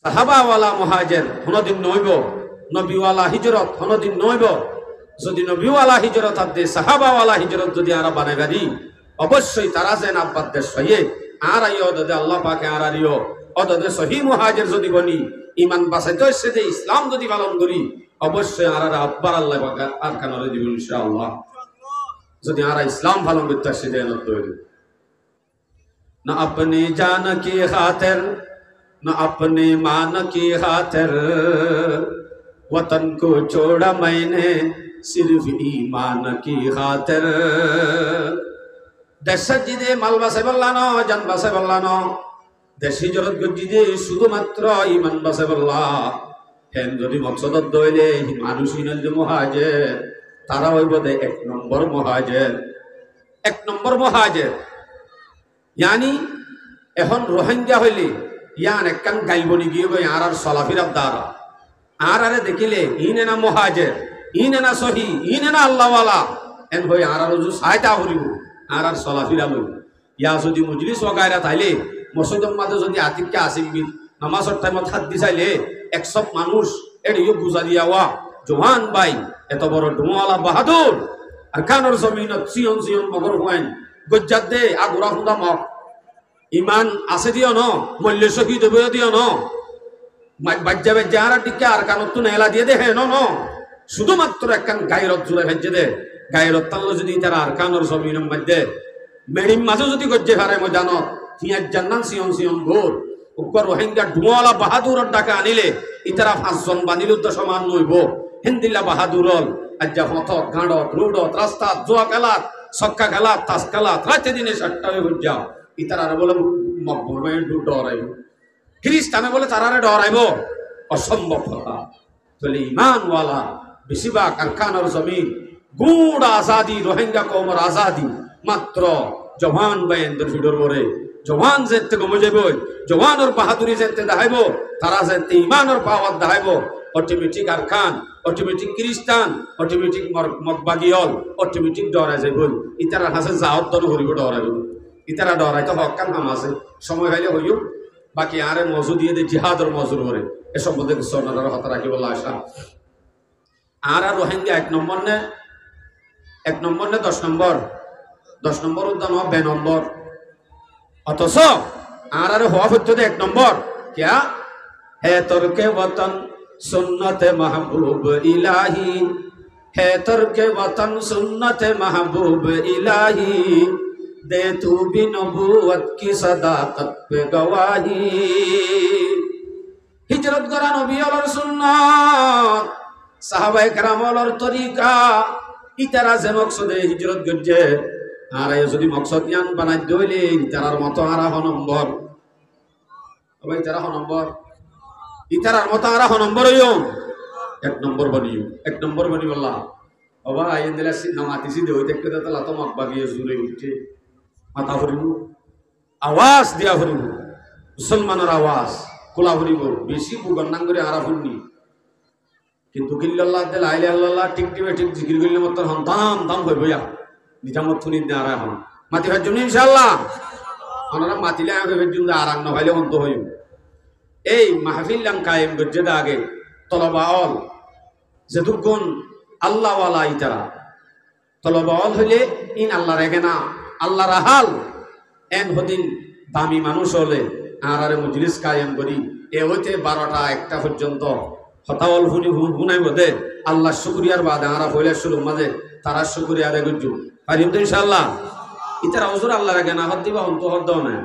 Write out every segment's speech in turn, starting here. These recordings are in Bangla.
সাহাবাওয়ালা মুহাজির কোনদিন নইব, নবীওয়ালা হিজরত কোনদিন নইব। যদি নবীওয়ালা হিজরত আদে সাহাবাওয়ালা হিজরত যদি আরা বানাইবারি, অবশ্যই তারা যেন আব্বাদের সহিয়ে আর আইও দদে আল্লাহ পাকে আর আরিও অদদে সহি মুহাজির যদি বনি, ইমান বাঁচাইতে হচ্ছে যে ইসলাম যদি পালন করি, অবশ্যই আর আব্বার আল্লাহ পাকে আর কানরে দিব ইনশাআল্লাহ। যদি আরা ইসলাম পালন করতে আসছে দেন না अपनी जान की खातिर न अपनी मान की खातिर वतन को छोड़ा मैंने सिर्फ ईमान की खातिर। দেশ জিদে মাল বাসে বললানো, জান বাসে বললানো, দেশ হিজরত গজিদে শুধুমাত্র ইমান বাসে বললা। হেন যদি মকসদত দইলে মানুষই যে মুহাজির, তারা হইব দে এক নম্বর মুহাজির, এক নম্বর মুহাজির। ইয়ানি এখন রোহিঙ্গা হইলে ইয়ান একখান গাইবনি গিয়ে গই আর চলাফিরার দ্বারা আর আরে দেখিলে ইনে না মুহাজির, ইনে না সহি, ইনে না আল্লাহওয়ালা, এন হই আর সাহায্য করিব আর চলাফিরা লইব। ইয়া যদি মজলিস ওগাইরা তাইলে মসজিদের মাঝে যদি আতিককে আসিবি নামাজের টাইমত হাত দি চাইলে 100 মানুষ এড়িও বুঝা দিয়া ওয়া জওয়ান ভাই এত বড় ডুমওয়ালা বাহাদুর আর কানোর জমিনত সিয়ন সিয়ন মগর হুয়াইন গজ্জাত দে আগুরা হুদা মক ইমান আছে দিও ন, মল্য শহীদ হইব দিও ন, বাজ্যা বাজ্যা আর টিকে আর কানত নেলা দিয়ে দে হেন ন, শুধুমাত্র একখান গায়রত জুড়ে ভেজে দে। গায়রত তাল্লো যদি তারা আর কানোর জমিনের মধ্যে মেরিম মাঝে যদি গজ্জে হারে মই জানো হিয়ার জান্নান সিয়ন সিয়ন গোর উপর রোহিঙ্গা ডুমওয়ালা বাহাদুরের ডাকা আনিলে ইতারা 5 জন বানিল তো সমান নইব। হিন্দিল্লা বাহাদুরল আজ্জা ফথত গাঁড়ত রোডত রাস্তাত জোয়া খেলাত ছক্কা খেলাত তাস খেলাত রাতে দিনে 7টা হয়ে যাও। ইতারা বলে মকবুল ডরাইব, খ্রিস্টানে বলে তারারে ডরাইব, অসম্ভব কথা। তাহলে ইমানওয়ালা বেশিরভাগ কারখানার জমিন গুড় আজাদি, রোহিঙ্গা কৌমর আজাদি মাত্র জওয়ান বাইন্দের ভিড়র পরে জওয়ান যেতে কমে যাব, জওয়ানোর বাহাদুরি যেতে দেখাইব, তারা যেতে ইমানোর পাওয়ার দেখাইব, অটোমেটিক আর খান, অটোমেটিক খ্রিস্টান, অটোমেটিক মগবাগিয়ল, অটোমেটিক ডরাই যাব। ইতারা হাসে যাওয়ার দল হরিব ডরাইব, ইতারা ডরাইতে হকান হাম আছে, সময় হইলে হইও। বাকি আরে মজু দিয়ে দে জিহাদর মজুর করে এসব মধ্যে সোনার হাতে রাখিব আশা। আর রোহিঙ্গা 1 নম্বর নে 1 নম্বর নে 10 নম্বর 10 নম্বর উদ্যান 2 নম্বর, অথচ আর হওয়া হচ্ছে 1 নম্বর क्या है तुर्के वतन सुन्नत महबूब इलाही, है तुर्के वतन सुन्नत महबूब इलाही, दे तू भी नबूवत की सदाकत पे गवाही। हिजरत करा नबी और सुन्नत साहबाए کرام और तरीका ইতারা যে মকসদে হিজরত গজ্জে আর যদি মকসদ ইয়ান বানাই দইলে ইতারার মতো আর নম্বর ভাই, তারা নম্বর ইতারার মতো আর নম্বর হইও 1 নম্বর বনিও, 1 নম্বর বনি বললা বাবা আইন দিলা নামাতিছি দে হইতে কত তালা তো মকবাগিয়ে জুরে উঠে মাথা ভরিব, আওয়াজ দিয়া ভরিব, মুসলমানের আওয়াজ কোলা ভরিব, বেশি বুগন্নাং করে আরা ভরনি। কিন্তু কিল্লাল্লাহ দে লা ইলাহা ইল্লাল্লাহ ঠিক টিবে ঠিক জিকির করলে মত হন দাম দাম হইব ইয়া নিজামত থুনি দে আরা হন মাটি ভাই জন্য ইনশাআল্লাহ ওনারা মাতিলে আগে জন্য আরাম না হইলে অন্ত হইব। এই মাহফিল লাম কায়েম গজ্জে দা আগে তলবাউল যেতুগুন আল্লাহওয়ালা ইতারা তলবাউল হইলে ইন আল্লাহ রেগে না, আল্লাহ রাহাল এন হদিন দামি মানুষ হলে আর মজলিস কায়েম করি এ হইতে 12টা 1টা পর্যন্ত হতাওয়াল হুনি হুনাইব দে আল্লাহ শুকরিয়ার বাদে আরা হইলে শুরু মাঝে তারা শুকরিয়া আদায় করছু পারিম তো ইনশাআল্লাহ। ইতারা হুজুর আল্লাহ রেগে না হদ দিবা অন্ত হদ দাও না,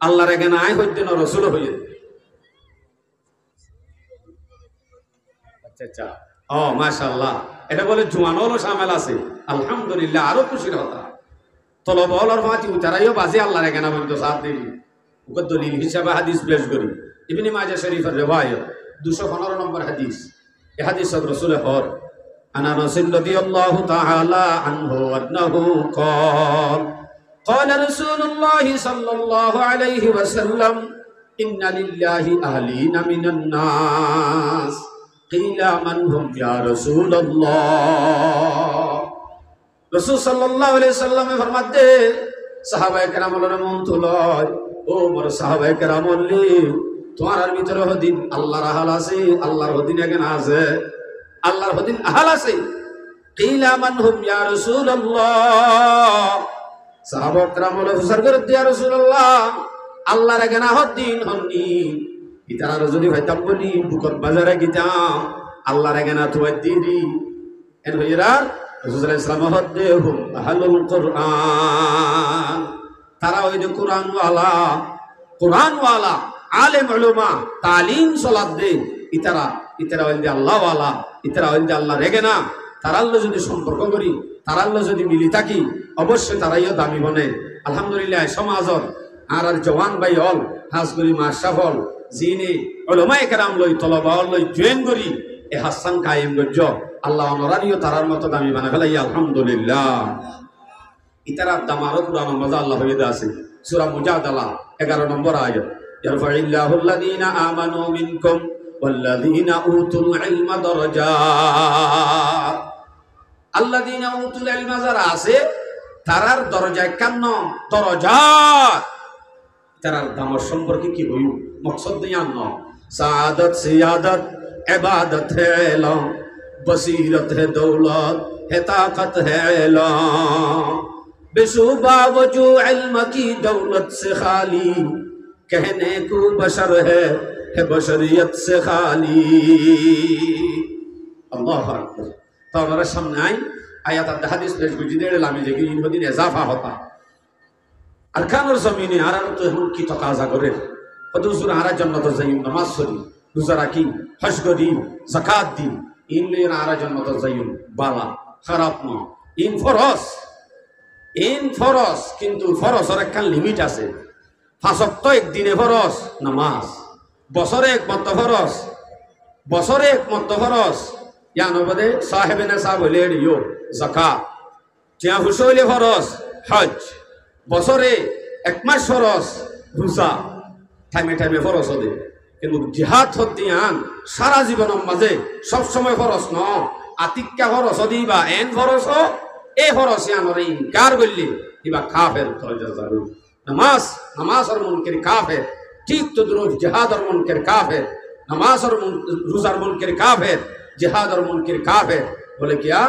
আল্লাহ রেগে না আয় হইতে না রসুল হইয়ে। আচ্ছা আচ্ছা, ও মাশাআল্লাহ, এটা বলে জুয়ানও শামিল আছে, আলহামদুলিল্লাহ, আরো খুশির কথা। তলবলর ফাতি উতারাইও বাজে আল্লাহ রেগে না বলতো সাথ দেই ওকে দলিল হিসাবে হাদিস পেশ করি। ইবনে মাজাহ শরীফের রিওয়ায়াত 215 নম্বর হাদিস, এই হাদিস রাসূলের হর আনা রাসূল রাদিয়াল্লাহু তাআলা আনহু আন্নাহু قال قال رسول الله صلى الله عليه وسلم إن لله أهلين من الناس قيل من هم يا رسول الله। রাসূল সাল্লাল্লাহু আলাইহি সাল্লামে ফরমাতে সাহাবায়ে কেরামের মন তুলয়, ও মোর সাহাবায়ে কেরাম বললি তোমার ভিতরে হদিন আল্লাহর আহাল আছে, আল্লাহর হদিন এখানে আছে, আল্লাহর হদিন আহাল আছে। কিলা মান হুম ইয়া রাসূলুল্লাহ, সাহাবা کرام বলে হুসার করে ইয়া রাসূলুল্লাহ আল্লাহর এখানে হদিন হননি, ইতারা যদি হইতাম বলি বুকর বাজারে গিতাম আল্লাহর এখানে তুই দিদি এর হইরা রাসূল সাল্লাল্লাহু আলাইহি ওয়াসাল্লাম হদ্দে হুম আহলুল কুরআন, তারা ওই যে কোরআনওয়ালা আলেম উলামা তালিম সালাত দে, ইতারা হইল আল্লাহ ওয়ালা, ইতারা হইল আল্লাহ রেগে না। তারাল্লো যদি সম্পর্ক করি, তারাল্লো যদি মিলি থাকি, অবশ্যই তারাইও দামি বনে। আলহামদুলিল্লাহ সমাজত আর জওয়ান ভাই হল হাজ করি মাশরাফ হল যিনি উলামায়ে কেরাম লই তলবা লই জয়েন করি এ হাসান কায়েম গজ্জ আল্লাহ অনরারিও তারার মতো দামি বানা ফেলাই আলহামদুলিল্লাহ। ইতারা দামারও কুরআন মজা আল্লাহ হইতে আছে সূরা মুজাদালা 11 নম্বর আয়াত, ইয়ারফাইল্লাহুল্লাযীনা আমানু মিনকুম ওয়াল্লাযীনা উতুল ইলমা দারাজাত। আল্লাযীনা উতুল ইলমা যারা আছে তারার দরজা কেন দরজাত, তারার দামর সম্পর্কে কি হইল মকসদ দিয়া ন সাআদত সিয়াদত ইবাদত হে ইলম বসিরত হে দৌলত হে তাকত হে ইলম बेशुबा वजू इल्म की दौलत से खाली कहने को बशर है बशरियत से खाली। अल्लाह अकबर। तो हमारे सामने आई आयत हदीस पेश गुजी दे लामी जे कि इन दिन इजाफा होता अरकान और जमीने आराम तो हम की तकाजा करे पदुसुर आरा जन्नत जायिन नमाज पढ़ी रोजा राखी हज करी जाकात दी इन ले आरा जन्नत जायिन बाला খারাপ ন ইন ফরজ কিন্তু ফরজের একটা লিমিট আছে। পাঁচ ওয়াক্ত একদিনে ফরজ নামাজ, বছরে একমাত্র ফরজ, বছরে একমাত্র ফরজ ইয়ান বদে সাহেবে না সাহেব হইলে ইয়ো যাকাত, টিয়া হুশ হইলে ফরজ হজ, বছরে এক মাস ফরজ রোজা, টাইমে টাইমে ফরজ হদে। কিন্তু জিহাদ হতিয়ান সারা জীবনের মাঝে সব সময় ফরজ ন, আতিক্কা ফরজ দিবা এন ফরজ এই ফরজ ইয়ানরে ইনকার করলি ইবা কাফের দরজা যাবে। নামাজ আর মুনকির কাফের, ঠিক তো দুরুজ জিহাদ আর মুনকির কাফের, নামাজ আর রোজার মুনকির কাফের, জিহাদ আর মুনকির কাফের। বলে কিয়া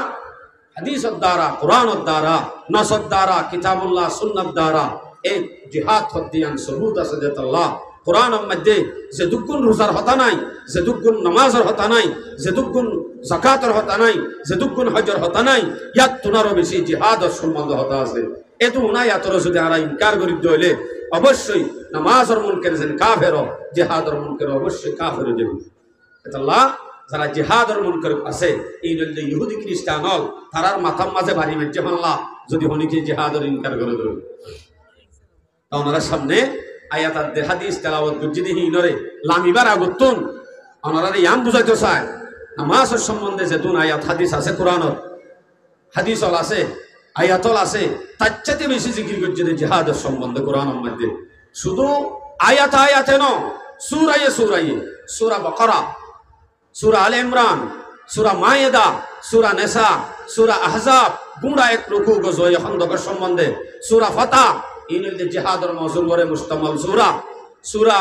হাদিসের দ্বারা কোরআনের দ্বারা নসর দ্বারা কিতাবুল্লাহ সুন্নাত দ্বারা এই জিহাদ হদিয়ান সবুত আছে যে আল্লাহ কোরআনের মধ্যে যে দুগুণ রোজার হতা নাই, যে দুগুণ নামাজের হতা নাই, যে দুগুণ যাকাতের হতা নাই, যে দুগুণ হজের হতা নাই, ইয়াত তুনারও বেশি জিহাদের সম্বন্ধ হতা আছে। এতো নাই এতর যদি আরা ইনকার করি দইলে অবশ্যই নামাজের মুনকির যেন কাফের, জিহাদের মুনকির অবশ্যই কাফের হয়ে যাবে। আল্লাহ যারা জিহাদের মুনকির আছে এই যে ইহুদি খ্রিস্টান হল তারার মাথার মাঝে ভারী মেজে আল্লাহ যদি হনিকে জিহাদের ইনকার করে দেবে তা ওনারা সামনে আয়াত আর হাদিস তেলাওয়াত বুঝিয়ে দিই নরে লামিবার আগুতুন ওনারা ইয়াম বুঝাইতে চায় নামাজের সম্বন্ধে যেতুন আয়াত হাদিস আছে কোরআনত হাদিস হল আছে আয়াতল আছে তার চাইতে বেশি জিকির করছে জিহাদের সম্বন্ধে কোরআনের মধ্যে। শুধু আয়াতে ন সূরায়ে সূরা বাকারা, সূরা আলে ইমরান, সূরা মায়েদা, সূরা নিসা, সূরা আহজাব গুড়া এক রুকু গজয় খন্দকের সম্বন্ধে, সূরা ফাতা ইনিল জিহাদের মওজুল করে মুশতামাল সূরা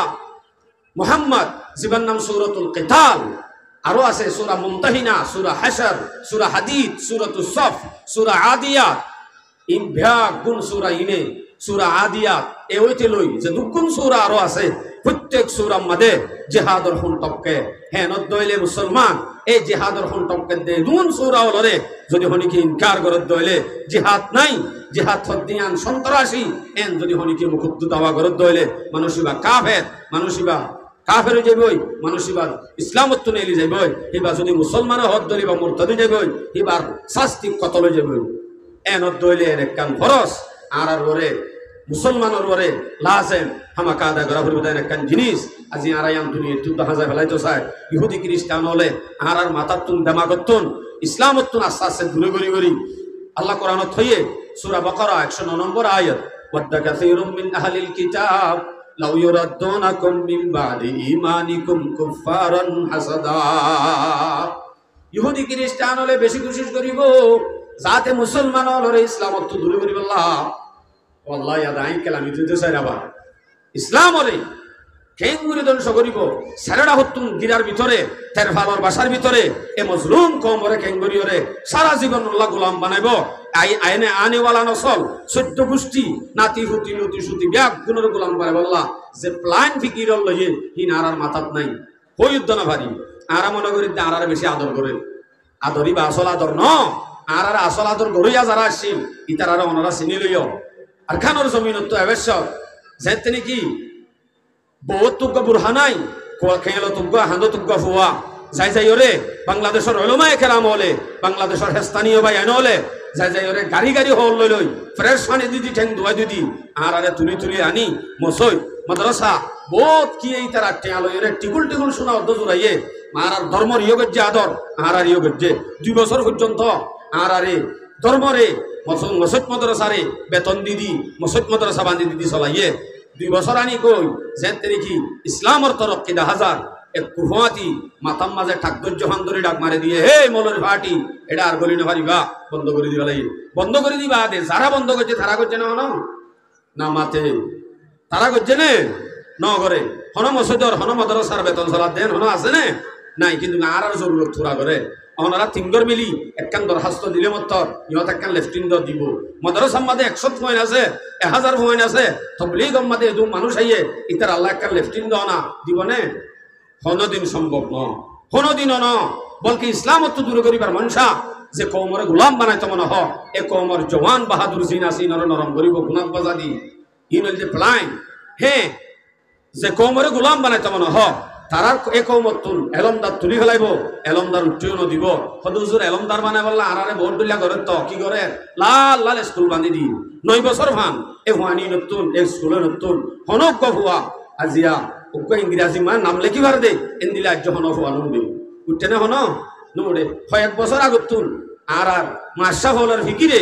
মুহাম্মদ জীবন নাম সূরাতুল কিতাল, আরো আছে সূরা মুমতাহিনা, সূরা হাশর, সূরা হাদীদ, সূরাতুস সফ, সূরা আদিয়াত। ইন ভাগ গুণ সূরা ইনে সূরা আদিয়াত এ হইতে লই যে দুগুণ সূরা আরো আছে। প্রত্যেক সূরার মধ্যে জিহাদের হুন টপকে হ্যাঁ নদইলে মুসলমান এই জিহাদের হুন টপকে দে দুন সূরা হলরে যদি হনিকে ইনকার করে দইলে জিহাদ নাই, জিহাদ হদিয়ান সন্ত্রাসী এন যদি হনিকে মুকুদ্দ দাওয়া করে দইলে মানুষিবা কাফের, মানুষিবা কাফের যাইবই, মানুষিবা ইসলামত নেলি যাইবই, এবার যদি মুসলমান হদ ধরি বা মুরতাদি যাইবই এবার শাস্তি কতলে যাইবই এন দইলে এর কান ফরজ আর ওরে মুসলমানের ওরে লাজেম হামাকা আদা করা পড়বে তাই কান জিনিস আজি আরায়াম দুনিয়া তুই দেখা যায় ফেলাইতো চায় ইহুদি খ্রিস্টান হলে আর মাথাতুন দেমাগতুন ইসলামতুন আস্তে আস্তে দূরে গড়ি আল্লাহ কোরআনত হইয়ে সূরা বাকারা 109 নম্বর আয়াত ওয়াদ্দা কাসীরুম মিন আহলিল কিতাব লাউ ইউরাদ্দুনাকুম মিন বাদি ঈমানিকুম কুফফারান হাসাদা। ইহুদি খ্রিস্টান হলে বেশি কোশিশ করিব যাতে মুসলমান হলে ইসলামত দূরে করিব। আল্লাহ ওয়াল্লাহি আদাই কালামি দিতে চাই আবার ইসলাম হলে কেঙ্গুরি ধ্বংস করিব সারেডা হতুন গিরার ভিতরে তের ফালর বাসার ভিতরে এ মজলুম কমরে কেঙ্গুরিয়রে সারা জীবন আল্লাহ গোলাম বানাইব আইনে আনেওয়ালা নসল 14 গোষ্ঠী নাতি হুতি লুতি সুতি ব্যাগ গুণের গোলাম বানাইব আল্লাহ যে প্লান ফিকির লইয়ে হিন আর মাথাত নাই কই যুদ্ধ না ভারি আরা মনে করি আর বেশি আদর করে আদরি বা আসল আদর ন আর আসল আদর গড়িয়া যারা আসছিল ইতার আর ওনারা চিনি লইও আর খানোর জমিনত তো আবশ্যক যে তিনি কি বহুত তুগ্গ বুরহানাই খেলো তুগ্গ হান্দ তুগ্গ ফুয়া যাই যাই ওরে বাংলাদেশের ওলামায়ে কেরাম হলে বাংলাদেশের স্থানীয় ভাই আইন হলে যাই যাই ওরে গাড়ি গাড়ি হল লই লই ফ্রেশ পানি দিদি ঠেং ধুয়াই দিদি আর আরে তুলি তুলি আনি মসই মাদ্রাসা বহুত কি এই তারা টেয়া লই ওরে টিকুল টিকুল শোনা অর্ধ জোড়াইয়ে আর ধর্মর ইয়োগের যে আদর আর ইয়োগের যে 2 বছর পর্যন্ত আর আরে ধর্মরে মসজিদ মাদ্রাসারে বেতন দিদি মসজিদ মাদ্রাসা বান্ধি দিদি চলাইয়ে 2 বছর আনি কই যে তিনি কি ইসলামর তরফ কি 1000 এক কুফাতি মাতাম মাঝে ঠাকুর জহান ধরে ডাক মারে দিয়ে হে মৌলর ফাটি এটা আর গলি না পারিবা বন্ধ করে দিবা লাই বন্ধ করে দিবা দে যারা বন্ধ করছে তারা করছে না না মাতে তারা করছে নে ন করে হন মসজিদর হন মাদ্রাসার বেতন চলা দেন হন আছে নে নাই কিন্তু আর জরুরত থোড়া করে ওনারা তিনগর মিলি একখান দরখাস্ত দিলে মতর ইহত একখান লেফটিন দিব মাদ্রাসার মাঝে 100 পয়েন্ট আছে 1000 পয়েন্ট আছে তবলিগ মাঝে দু মানুষ আইয়ে ইতার আল্লাহ একখান লেফটিন দাও না দিব নে কোনদিন সম্ভব ন কোনদিনও ন বলকি ইসলাম তো দূর করিবার মনসা যে কওমরে গোলাম বানাইতে মনে হ এ কওমর জওয়ান বাহাদুর জিনা সিনর নরম করিব গুনাহ বাজাদি ইনল যে প্লান হে যে কওমরে গোলাম বানাইতে মনে হ তারার এ কওমত তুল এলমদার তুলি ফেলাইব এলমদার উচ্চয়ন দিব হদুজুর এলমদার বানাই বললা আরারে ভোট দিলা করে তো কি করে লাল লাল স্কুল বান্ধি দি 9 বছর ভান এ হুয়ানি নতুন এ স্কুলে নতুন হনক গফুয়া আজিয়া ওকে ইংরেজি মান নাম লেখি ভার দে এন্দিলা যখন হওয়ালুন দে উঠতে না হনো নোড়ে কয়েক বছর আগত তুল আর মাসা হলার ফিকিরে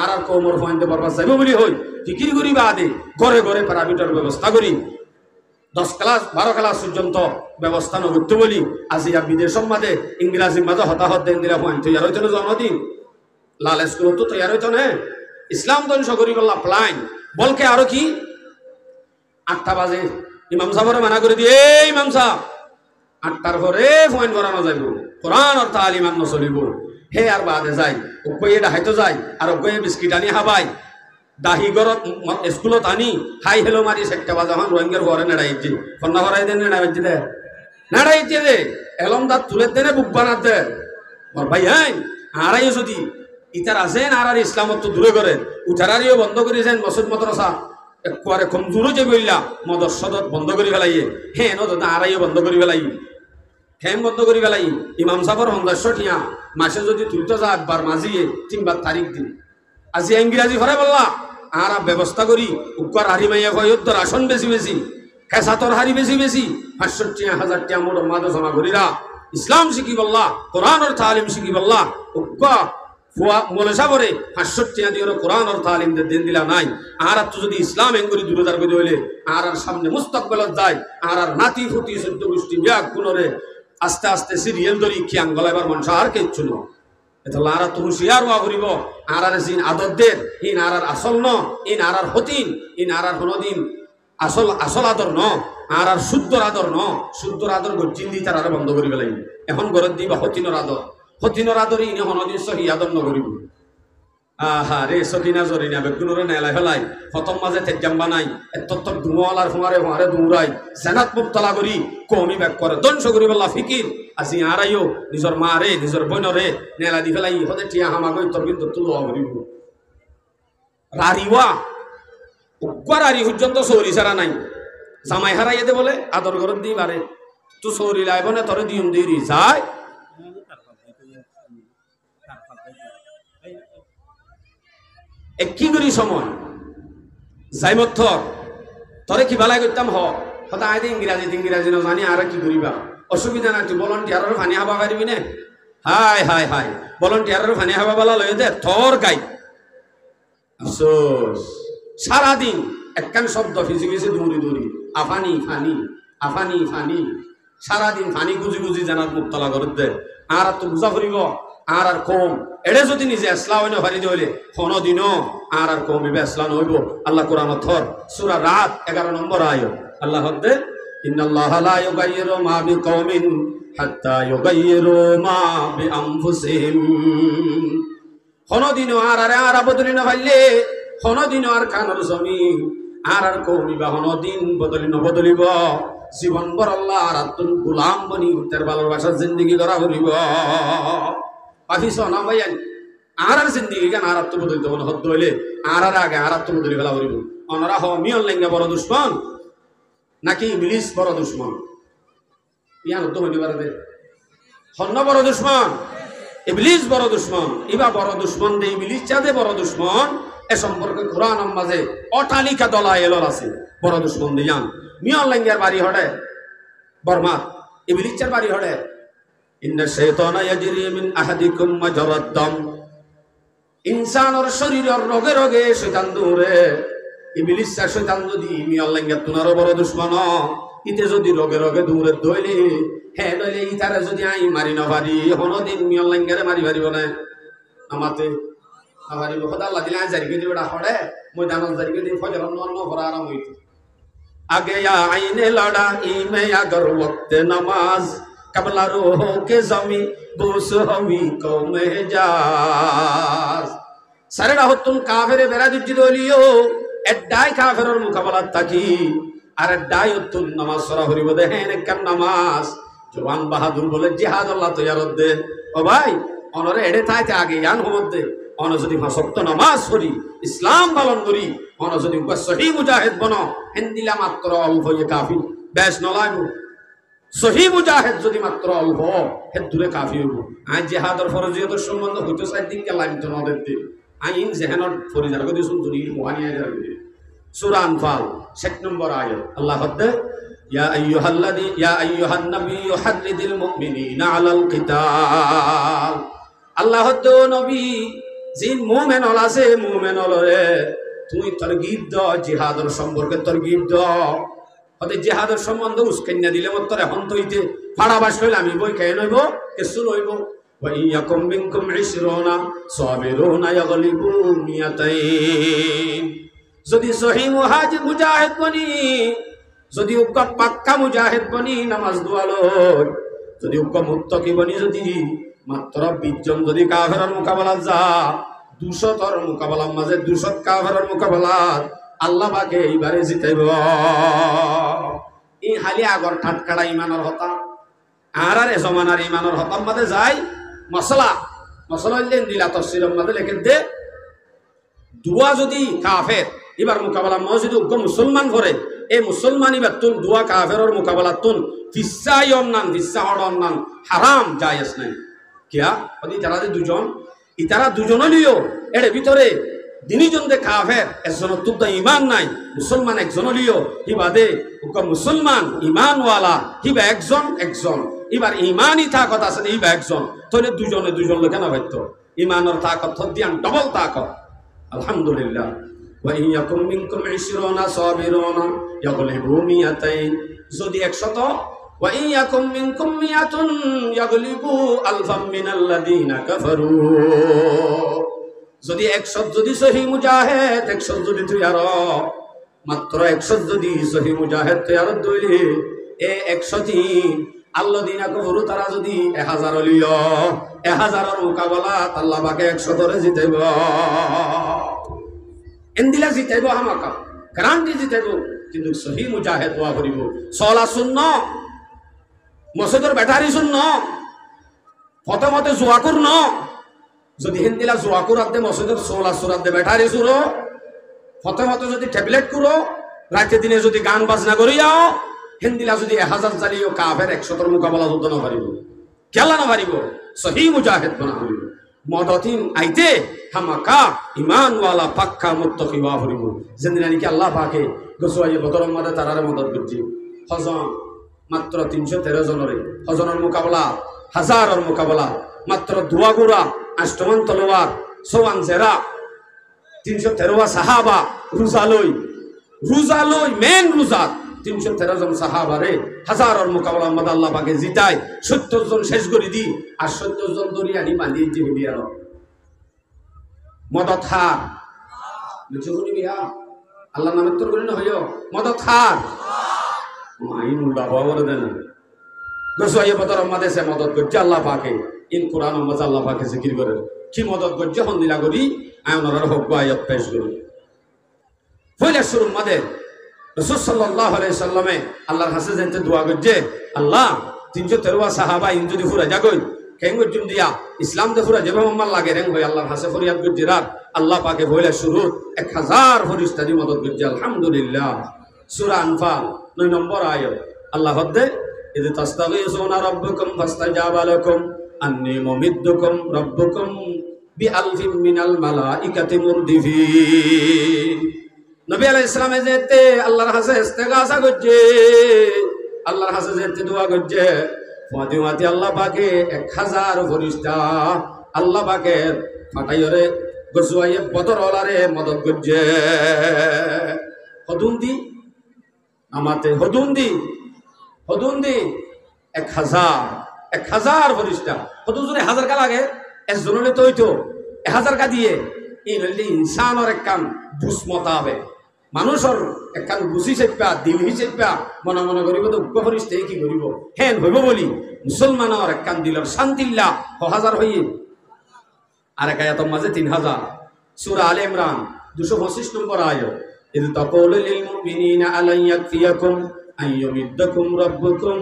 আর কওমর ফাইন্দে বরবাদ যাইব বলি হই ফিকির করি বাদে ঘরে ঘরে প্যারামিটার ব্যবস্থা করি 10 ক্লাস 12 ক্লাস পর্যন্ত ব্যবস্থা নগত্য বলি আজিয়া বিদেশের মাঝে ইংরেজি মাঝে হতাহত দেন দিলা ফাইন তৈরি হইতো না জন্মদিন লাল স্কুল তো তৈরি হইতো না ইসলাম ধ্বংস করি বললা প্লান বলকে আরো কি 8টা বাজে ইমাম সাহেবরে মানা করে দিয়ে ইমাম সাহেব 8টার পরে পয়েন্ট করানো যাইব কোরআন আর তালিম আন চলিব হে আর বাদে যাই ওকয়ে ডাহাইতো যাই আর ওকয়ে বিস্কিট আনি হাবাই দাহি গরত স্কুলত আনি হাই হেলো মারি 7টা বাজে হন রোহিঙ্গার ঘরে নেড়াই দি কন্যা ঘরাই দেন নেড়াই দে এলমদার তুলে দেনে বুক বানাত দে মোর ভাই হ্যাঁ আরাই যদি ইতার আছেন আর ইসলামত তো দূরে করে উঠারারিও বন্ধ করেছেন মসজিদ মাদ্রাসা একবারে কমজোর যে বললা মদরসদত বন্ধ করে ফেলাইয়ে হ্যাঁ নদা আড়াইও বন্ধ করে ফেলাই হ্যাঁ বন্ধ করে ফেলাই ইমাম সাহেবের 100 টিয়া মাসে যদি তুলতে যা একবার মাঝিয়ে 3বার তারিখ দিন আজি ইংরেজি ফরে বললা আর ব্যবস্থা করি উপকার হারি মাইয়া ভয়ুদ্ধর আসন বেশি বেশি খেসাতর হারি বেশি বেশি 500 টিয়া 1000 টিয়া মোট মাদ জমা করিরা ইসলাম শিখি বললা কোরআন আর তালিম শিখি বললা উপকা ফুয়া মলেসা করে 500 টিয়া দিয়ে কোরআন আর তালিম দিন দিলা নাই আর তো যদি ইসলাম এঙ্গুরি দূরদার করে হইলে আর সামনে মুস্তাকবালত যায় আর নাতি ফুটি 14 গোষ্ঠী ব্যাগ গুণরে আস্তে আস্তে সিরিয়াল ধরি খিয়াং গলাইবার মনসা আর কিচ্ছু ন এটা আর তো হুঁশিয়ার হওয়া করিব আর জিন আদরদের ইন আর আসল ন ইন আর হতিন ইন আর কোনদিন আসল আসল আদর ন আর শুদ্ধর আদর ন শুদ্ধর আদর গজ্জিন দি তার আর বন্ধ করি ফেলাই এখন গরত দিবা হতিনর আদর ইনে হনদিন সহি আদর নকরিব আহা রে সকিনা জরিনা বেগুনরে নেলাই ফেলাই ফতম মাঝে তেজাম বানাই এত দুমলার ফুমারে দৌড়াই সেনাত মুক্তলা করি কমি ব্যাক করে ধ্বংস করি বললা ফিকির আজি আরাইও নিজের মা রে নিজের বোনরে নেলা দি ফেলাই হতে টিয়া হামা গই তোর কিন্তু তুলো করিব রারিওয়া উকারারি পর্যন্ত সৌরি সারা নাই জামাই হারাই দে বলে আদর ঘরত দি বারে তুই সৌরি লাইব না তোরে দিম দিরি যায় কি করি সময় যাই মত তরে কি বালাই করতাম হতা আই ইংরাজি ন জানি আর কি করিবা অসুবিধা নাই তুই ভলন্টিয়ারের ফানি হাবা পারিবি নে হাই হাই হাই ভলন্টিয়ারের ফানি হাবা বলা লই দে থর গাই আফসোস সারাদিন একখান শব্দ ফিজি ফিজি দৌড়ি আফানি ফানি আফানি ফানি সারাদিন ফানি গুজি গুজি জানার মুক্তলা করত দে আর তো বুঝা ফুরিব আর কম এড়ে যদি নিজে আসলা হইন হারি হইলে কোনদিনও আর কম আসলা নহইব আল্লাহ কোরআন থর সূরা রাত 11 নম্বর আয়াত আল্লাহ হদ্দে ইন্নাল্লাহা লা ইউগাইয়িরু মা বিকওমিন হাত্তা ইউগাইয়িরু মা বিআনফুসিহিম। কোনদিনও আর বদলি না পাইলে, কোনদিনও আর কানর জমিন আর কৌমি বা কোনদিন বদলিব। জীবন ভর আল্লাহ আর তুন গোলাম বনি তার ভালোবাসার জিন্দগি করা হলিব। পাঠিস না ভাইয়ান আর জিন্দগি কেন আর তো বদলিতে মনে হত হইলে আর আগে আর তো বদলি ফেলা হলিব। অনরা মিয়ন লেঙ্গা বড় দুশ্মন নাকি ইবলিস বড় দুশ্মন? ইয়ান তো হইতে পারে হন্য বড় দুশ্মন, ইবলিস বড় দুশ্মন। ইবা বড় দুশ্মন দে ইবলিস চাঁদে বড় দুশ্মন। এ সম্পর্কে কোরআন মাঝে অটালিকা দলায়েল আছে। বড় দুশ্মন দিয়ান মিয়ন লেঙ্গার বাড়ি হড়ে বর্মা, ইবলিসের বাড়ি হড়ে। ইন্না শাইতানা ইয়াজরি মিন আহাদিকুম মাজরাদ দাম। ইনসানের শরীরের রগে রগে শয়তান দৌড়ে। ইবলিস শয়তান যদি মিয়ন লেঙ্গার তুনারও বড় দুশ্মন। ইতে যদি রগে রগে দৌড়ে দইলে হ্যাঁ দইলে ইতারে যদি আই মারি না পারি কোনদিন মিয়ন লেঙ্গারে মারি পারিব না। আমাতে আমারি খোদা আল্লাহ দিলে জারিকে দিবে হড়ে ময়দানত জারিকে দিয়ে ফজর অন্য করা আরাম হইতো। आगे या आईने लड़ा में अगर वक्त नमाज कबला रूह के जमी बूस हमी को मेजाज সারেরা হতুন কাফেরে বেড়া দিচ্ছি দলিও এডাই কাফেরের মোকাবেলা থাকি আর এডাই হতুন নামাজ সরা হরিব দেখেন একখান নামাজ জওয়ান বাহাদুর বলে জিহাদ আল্লাহ তৈয়ারত দে। ও ভাই অনরে এড়ে থাইতে আগে ইয়ান হমতে অন যদি সত্য নামাজ পড়ি ইসলাম পালন করি অন যদি সহি মুজাহিদ বন হেন্দিলা মাত্র অল্প ইয়ে কাফি বেশ নলাইব। সহি মুজাহিদ যদি মাত্র অল্প হে দূরে কাফি হইব। আই জেহাদর ফরজিয়তের সম্বন্ধ হইতে চাই দিন কেলাম তো নদের দিন আইন জেহানর ফরিজার কদি শুনতুনি মোহানিয়া যাবে। সূরা আনফাল 6 নম্বর আয়াত আল্লাহ হদ্দে ইয়া আইয়ুহান নাবিয়্যু হাদ্দিদিল মুমিনিনা আলাল কিতাল। আল্লাহ হদ্দে নবী জিন মুমিন হল আছে মুমিন হলরে তুই তরগিব দ জিহাদের সম্পর্কে তরগিব দ। হতে জিহাদের সম্বন্ধে উস্কাইনা দিলে মত তোর এখন তো ইতে ফাড়া বাস হইলে আমি বই খেয়ে নইব কিছু নইব। ওয়াইয়াকুম মিনকুম 20 সাবিরুনা ইয়াগলিবু মিয়াতাইন। যদি সহি মুজাহিদ বনি, যদি উক্কা পাক্কা মুজাহিদ বনি নামাজ দুয়ালো, যদি উক্কা মুত্তাকি বনি, যদি মাত্র 20 জন যদি কাফেরের মোকাবেলা যা 200 তর মোকাবেলার মাঝে 200 কাফেরের মোকাবেলা আল্লাহ পাকে এইবারে জিতাইব। এই হালি আগর ঠাটকাড়া ইমানের হতা আর এ জমানার ইমানের হতার মাঝে যাই মশলা হইলেন দিলা তফসিরের মাঝে লেখে দে দুয়া যদি কাফের এবার মোকাবেলা মহ যদি উগ্র মুসলমান করে এই মুসলমান এবার তুন দুয়া কাফেরের মোকাবেলা তুন ফিসা অন্যান ফিসা হড় অন্যান হারাম জায়েজ নাই। কিয়া তারা যে দুজন ইতারা দুজন লিও এর ভিতরে দিনজন দে কাফের একজন তুব ইমান নাই মুসলমান একজন লিও হিবাদে মুসলমান ইমানওয়ালা হিবা একজন এবার ইমানই তাকত আছে হিবা একজন তাহলে দুজন লোকে না হয়তো ইমানের তাকত দিয়ান ডবল তাকত। আলহামদুলিল্লাহ। ওয়াইন ইয়াকুম মিনকুম 20 সাবিরুনা ইয়াগলিবু মিয়াতাইন। যদি 100 ওয়াইন ইয়াকুম মিনকুম মিয়াতুন ইয়াগলিবু আলফাম মিনাল্লাযিনা কাফারু। যদি 100 যদি সহি মুজাহিদ 100 যদি তুই আর মাত্র 100 যদি সহি মুজাহিদ তুই আর দইলে এ 103 আল্লাযিনা কাফারু তারা যদি 1000 লিও 1000 এর মোকাবেলা আল্লাহ পাকে 100 ধরে জিতাইব। এন্দিলা জিতাইব আমাকা গ্যারান্টি জিতাইব। কিন্তু সহি মুজাহিদ ওয়া করিব সলা শূন্য মসজিদের ব্যাটারি শূন্য ফতমতে জুয়াকুর ন। যদি হিন্দিলা জুয়াকুর আদে মসজিদের সোলা সুরাত দে ব্যাটারি সুরো ফতমতে যদি ট্যাবলেট করো রাতে দিনে যদি গান বাজনা করিয়াও হিন্দিলা যদি 1000 চালিও কাফের 100 মোকাবেলা যুদ্ধ না পারিব কেলা না পারিব সহি মুজাহিদ বনা করিব। মদতিন আইতে হামাকা ইমানওয়ালা পাক্কা মুত্তাকি ওয়া করিব। যেদিন নাকি আল্লাহ পাকে গসওয়ায়ে বদরের মধ্যে তারারে মদত করছি হজন মাত্র 313 জনরে হজনের মোকাবেলা হাজারের মোকাবেলা মাত্র দুয়াগুড়া আষ্টমান তলোয়ার সোয়ান জেরা 313 সাহাবা রুজালই মেন রুজাত 313 জন সাহাবারে হাজারের মোকাবেলা মধ্যে আল্লাহ পাকে জিতায় 70 জন শেষ করে দি আর 70 জন দরিয়ানি বাঁধিয়ে জিহিদিয়ার মদত হার বুঝুনি বিয়া আল্লাহ নামে তোর করি না হইও মদত হার আইন উল্টা পাওয়ার দেন গোসাইয়ে বতর আমাদেশে মদত করছে আল্লাহ পাকে ইন কোরআন আমাজ আল্লাহ পাকে জিকির করে কি মদত করছে হন্দিলা করি আয়নার হোক আয়াত পেশ করি পয়লা শুরু মাদের রাসূল সাল্লাল্লাহু আলাইহি সাল্লামে আল্লাহর কাছে যেতে দোয়া করছে আল্লাহ 313 সাহাবা ইন যদি ফুরা যাগই কেঙ্গুজুম দিয়া ইসলাম দে ফুরা যেভাবে আমার লাগে রেং হই আল্লাহর কাছে ফরিয়াদ করছে রাত আল্লাহ পাকে পয়লা শুরু 1000 ফেরেশতা দিয়ে মদত করছে আলহামদুলিল্লাহ সূরা আনফাল 9 নম্বর আয়াত আল্লাহ হদ্দে ইদ তাস্তাগীসুনা রাব্বাকুম ফাস্তাজাবা লাকুম আন্নী মুমিদ্দুকুম রাব্বুকুম বিআলফিন মিনাল মালাইকাতি মুরদিফিন নবী আলাইহিস সালামে যেতে আল্লাহর কাছে ইস্তেগাসা করছে আল্লাহর কাছে যেতে দোয়া করছে ফাতিমাতি আল্লাহ পাকে 1000 ফেরেশতা আল্লাহ পাকে ফাটাইরে গজওয়ায়ে বদর ওলারে মদদ করছে হদুন্দি আমাতে হদুন্দি 1000 ফেরেশতা হদুজুরে 1000 কা লাগে একজনলে তো হইতো 1000 কা দিয়ে এই হইলে ইনসানের একখান বুঝমতা হবে মানুষের একখান বুঝি চেপা দিল হিচেপা মনে মনে করিব তো উগ্র ফেরেশতা কি করিব হেন হইব বলি মুসলমানের একখান দিলের শান্তিল্লা 1000 হইয়ে আর এক আয়াতের মাঝে 3000 সূরা আলে ইমরান 225 নম্বর আয়াত ইদ তাকুলু লিল মুমিনিনা আলা ইয়াকফিয়াকুম আইয়ুমিদ্দাকুম রাব্বুকুম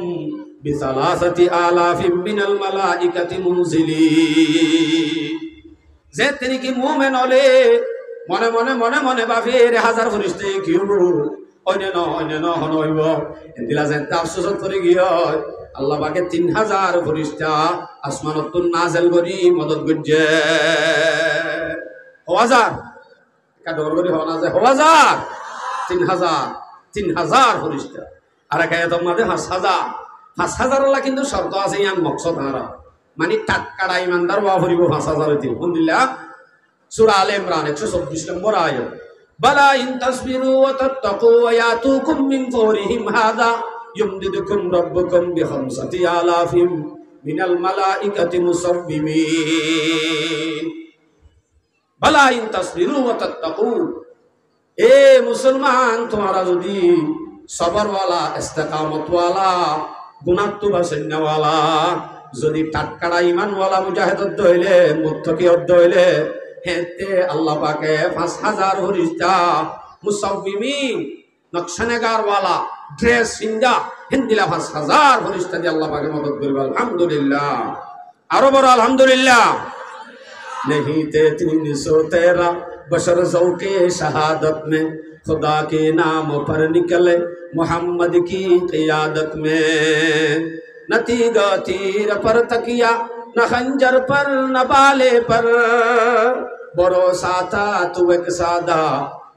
বিসালাসাতি আলাফিন মিনাল মালাইকাতি মুনজিলিন যে তিনি কি মুমিন হলে মনে মনে মনে মনে ভাবে 1000 ফেরেশতা কি হবো অন্য ন হইব এদিলা যেন আফসোস করে গিয়ে আল্লাহ পাকে 3000 ফেরেশতা আসমানত নাযিল করি মদদ করছে 1000 কাদর করি হনা যায় 1000 3000 ফেরেশতা আর কায়াত আমাদের 5000 আল্লাহ কিন্তু শর্ত আছে ইয়ান মকসদ হারা মানে টাটকাড়া ইমানদার ওয়া করিব 5000 তে আলহামদুলিল্লাহ সূরা আলে ইমরান 124 নম্বর আয়াত বালা ইন তাসবিরু ওয়া তাত্তাকু ওয়া ইয়াতুকুম মিন ফাওরিহিম হাদা ইউমদিদুকুম রাব্বুকুম বিখামসাতি আলাফিম মিনাল মালাইকাতি মুসাব্বিমিন বালা ইন তাসবিরু ওয়া তাত্তাকু এ মুসলমান তোমরা যদি সবরওয়ালা ইস্তেকামতওয়ালা গুনাত্তু বাসন্নাওয়ালা যদি টাটকাড়া ইমানওয়ালা মুজাহিদ হইলে মুত্তাকি হইলে হেতে আল্লাহ পাকে 5000 ফেরেশতা মুসাব্বিমিন নকশানেগারওয়ালা ড্রেস সিন্দা হিন্দিলা 5000 ফেরেশতা দিয়ে আল্লাহ পাকে মদদ করবে আলহামদুলিল্লাহ আরো বড় আলহামদুলিল্লাহ नहीं थे 313 बशर ज़ौक़े शहादत में खुदा के नाम पर निकले मोहम्मद की क़ियादत में न तीगा तीर पर तकिया न खंजर पर न बाले पर भरोसा था तू एक सादा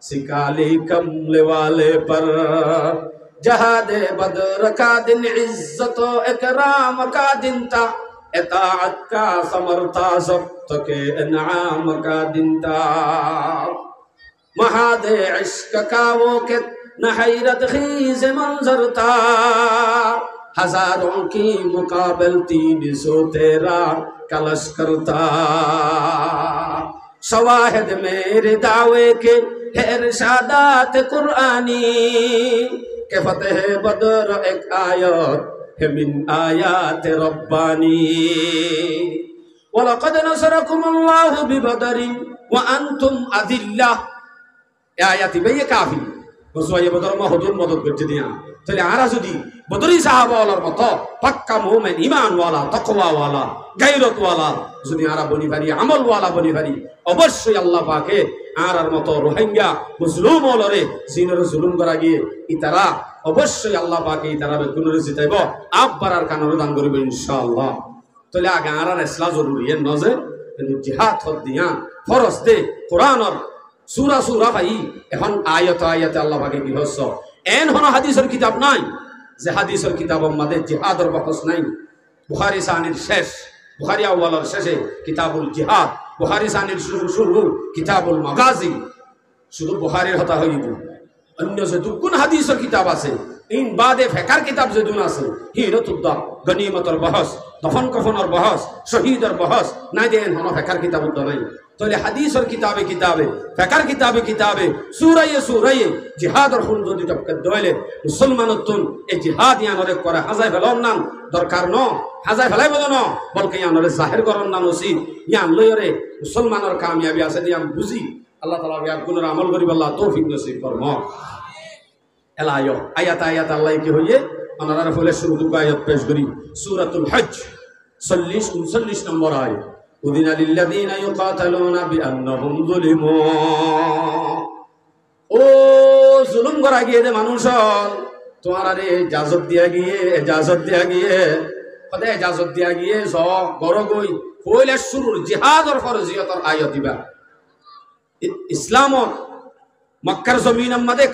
सिकाली कमले वाले पर जहाद बदर का दिन इज्जत व इकराम का दिन था इताअत का समर था ज़ब्त के इनाम का दिन था महादे इश्क का वो कि न हैरत खीज़ मंजर था हजारों की मुकाबल 313 का लश्कर था शवाहिद मेरे दावे के है इरशादात कुरानी के फतेह बदर एक आयत है मिन आयात रब्बानी वलक़द नसरकुमुल्लाहु बिबदरिन व अंतुम अज़िल्ला आयाति भाई ये काफी গজওয়ায়ে বদর হুজুর মদদ করতে দিয়া তাহলে আরা যদি বদরি সাহাবাওয়ালার মতো পাক্কা মুমিন ঈমানওয়ালা তাকওয়াওয়ালা গায়রতওয়ালা যদি আরা বনি পারি আমলওয়ালা বনি পারি অবশ্যই আল্লাহ পাকে আরার মতো রোহিঙ্গা মুসলিম ওলরে জিনের জুলুম করা গিয়ে ইতারা অবশ্যই আল্লাহ পাকে ইতারা বেগুনের জিতাইব আব্বারার কানরে দান করিব ইনশাআল্লাহ তাহলে আগে আরার ইসলাম জরুরি এর নজে কিন্তু জিহাদ হদ দিয়া ফরজ দে কোরআনর সূরা সূরা ভাই এখন আয়াত আয়াতে আল্লাহ পাকে কি হচ্ছে এন হন হাদিসের কিতাব নাই যে হাদিসের কিতাবের মধ্যে জিহাদের বহস নাই বুখারী সানির শেষ বুখারী আউয়ালের শেষে কিতাবুল জিহাদ বুখারী সানির শুরু কিতাবুল মাগাজি শুধু বুখারীর হতা হইব অন্য যে দুগুণ হাদিসের কিতাব আছে ইন বাদে ফিকর কিতাব যে দুন আছে হিরতুদ্দা গনিমতের বহস দফন কফনের বহস শহীদের বহস নাই দেন হন ফিকর কিতাব নাই তাহলে হাদিসের কিতাবে কিতাবে ফিকর কিতাবে কিতাবে সূরায়ে জিহাদের হুন যদি টপকে দইলে মুসলমানতুন এই জিহাদ ইয়ানরে করে হাজাই ফেলন নান দরকার ন হাজাই ফেলাই বলো ন বলকে ইয়ানরে জাহির করন নান উচিত ইয়ান লইরে মুসলমানের কামিয়াবি আছে দিয়াম বুঝি আল্লাহ তাআলা বিয়া গুণের আমল করিব আল্লাহ তৌফিক নসিব করম এলায়ো আয়াত আল্লাহ কি হইয়ে ওনারা ফলে শুরু দুটো আয়াত পেশ করি সূরাতুল হজ 40 39 নম্বর আয়াত উযিনা লিল্লাযীনা ইউকাতালুনা বিআন্নাহুম যুলিমু ও জুলুম করা গিয়ে দে মানুষ তোমার আরে ইজাজত দিয়া গিয়ে কদে ইজাজত দিয়া গিয়ে জ গর গই কইলে শুরুর জিহাদর ফরজিয়তর আয়াত দিবা ইসলাম মক্কার জমিনের মধ্যে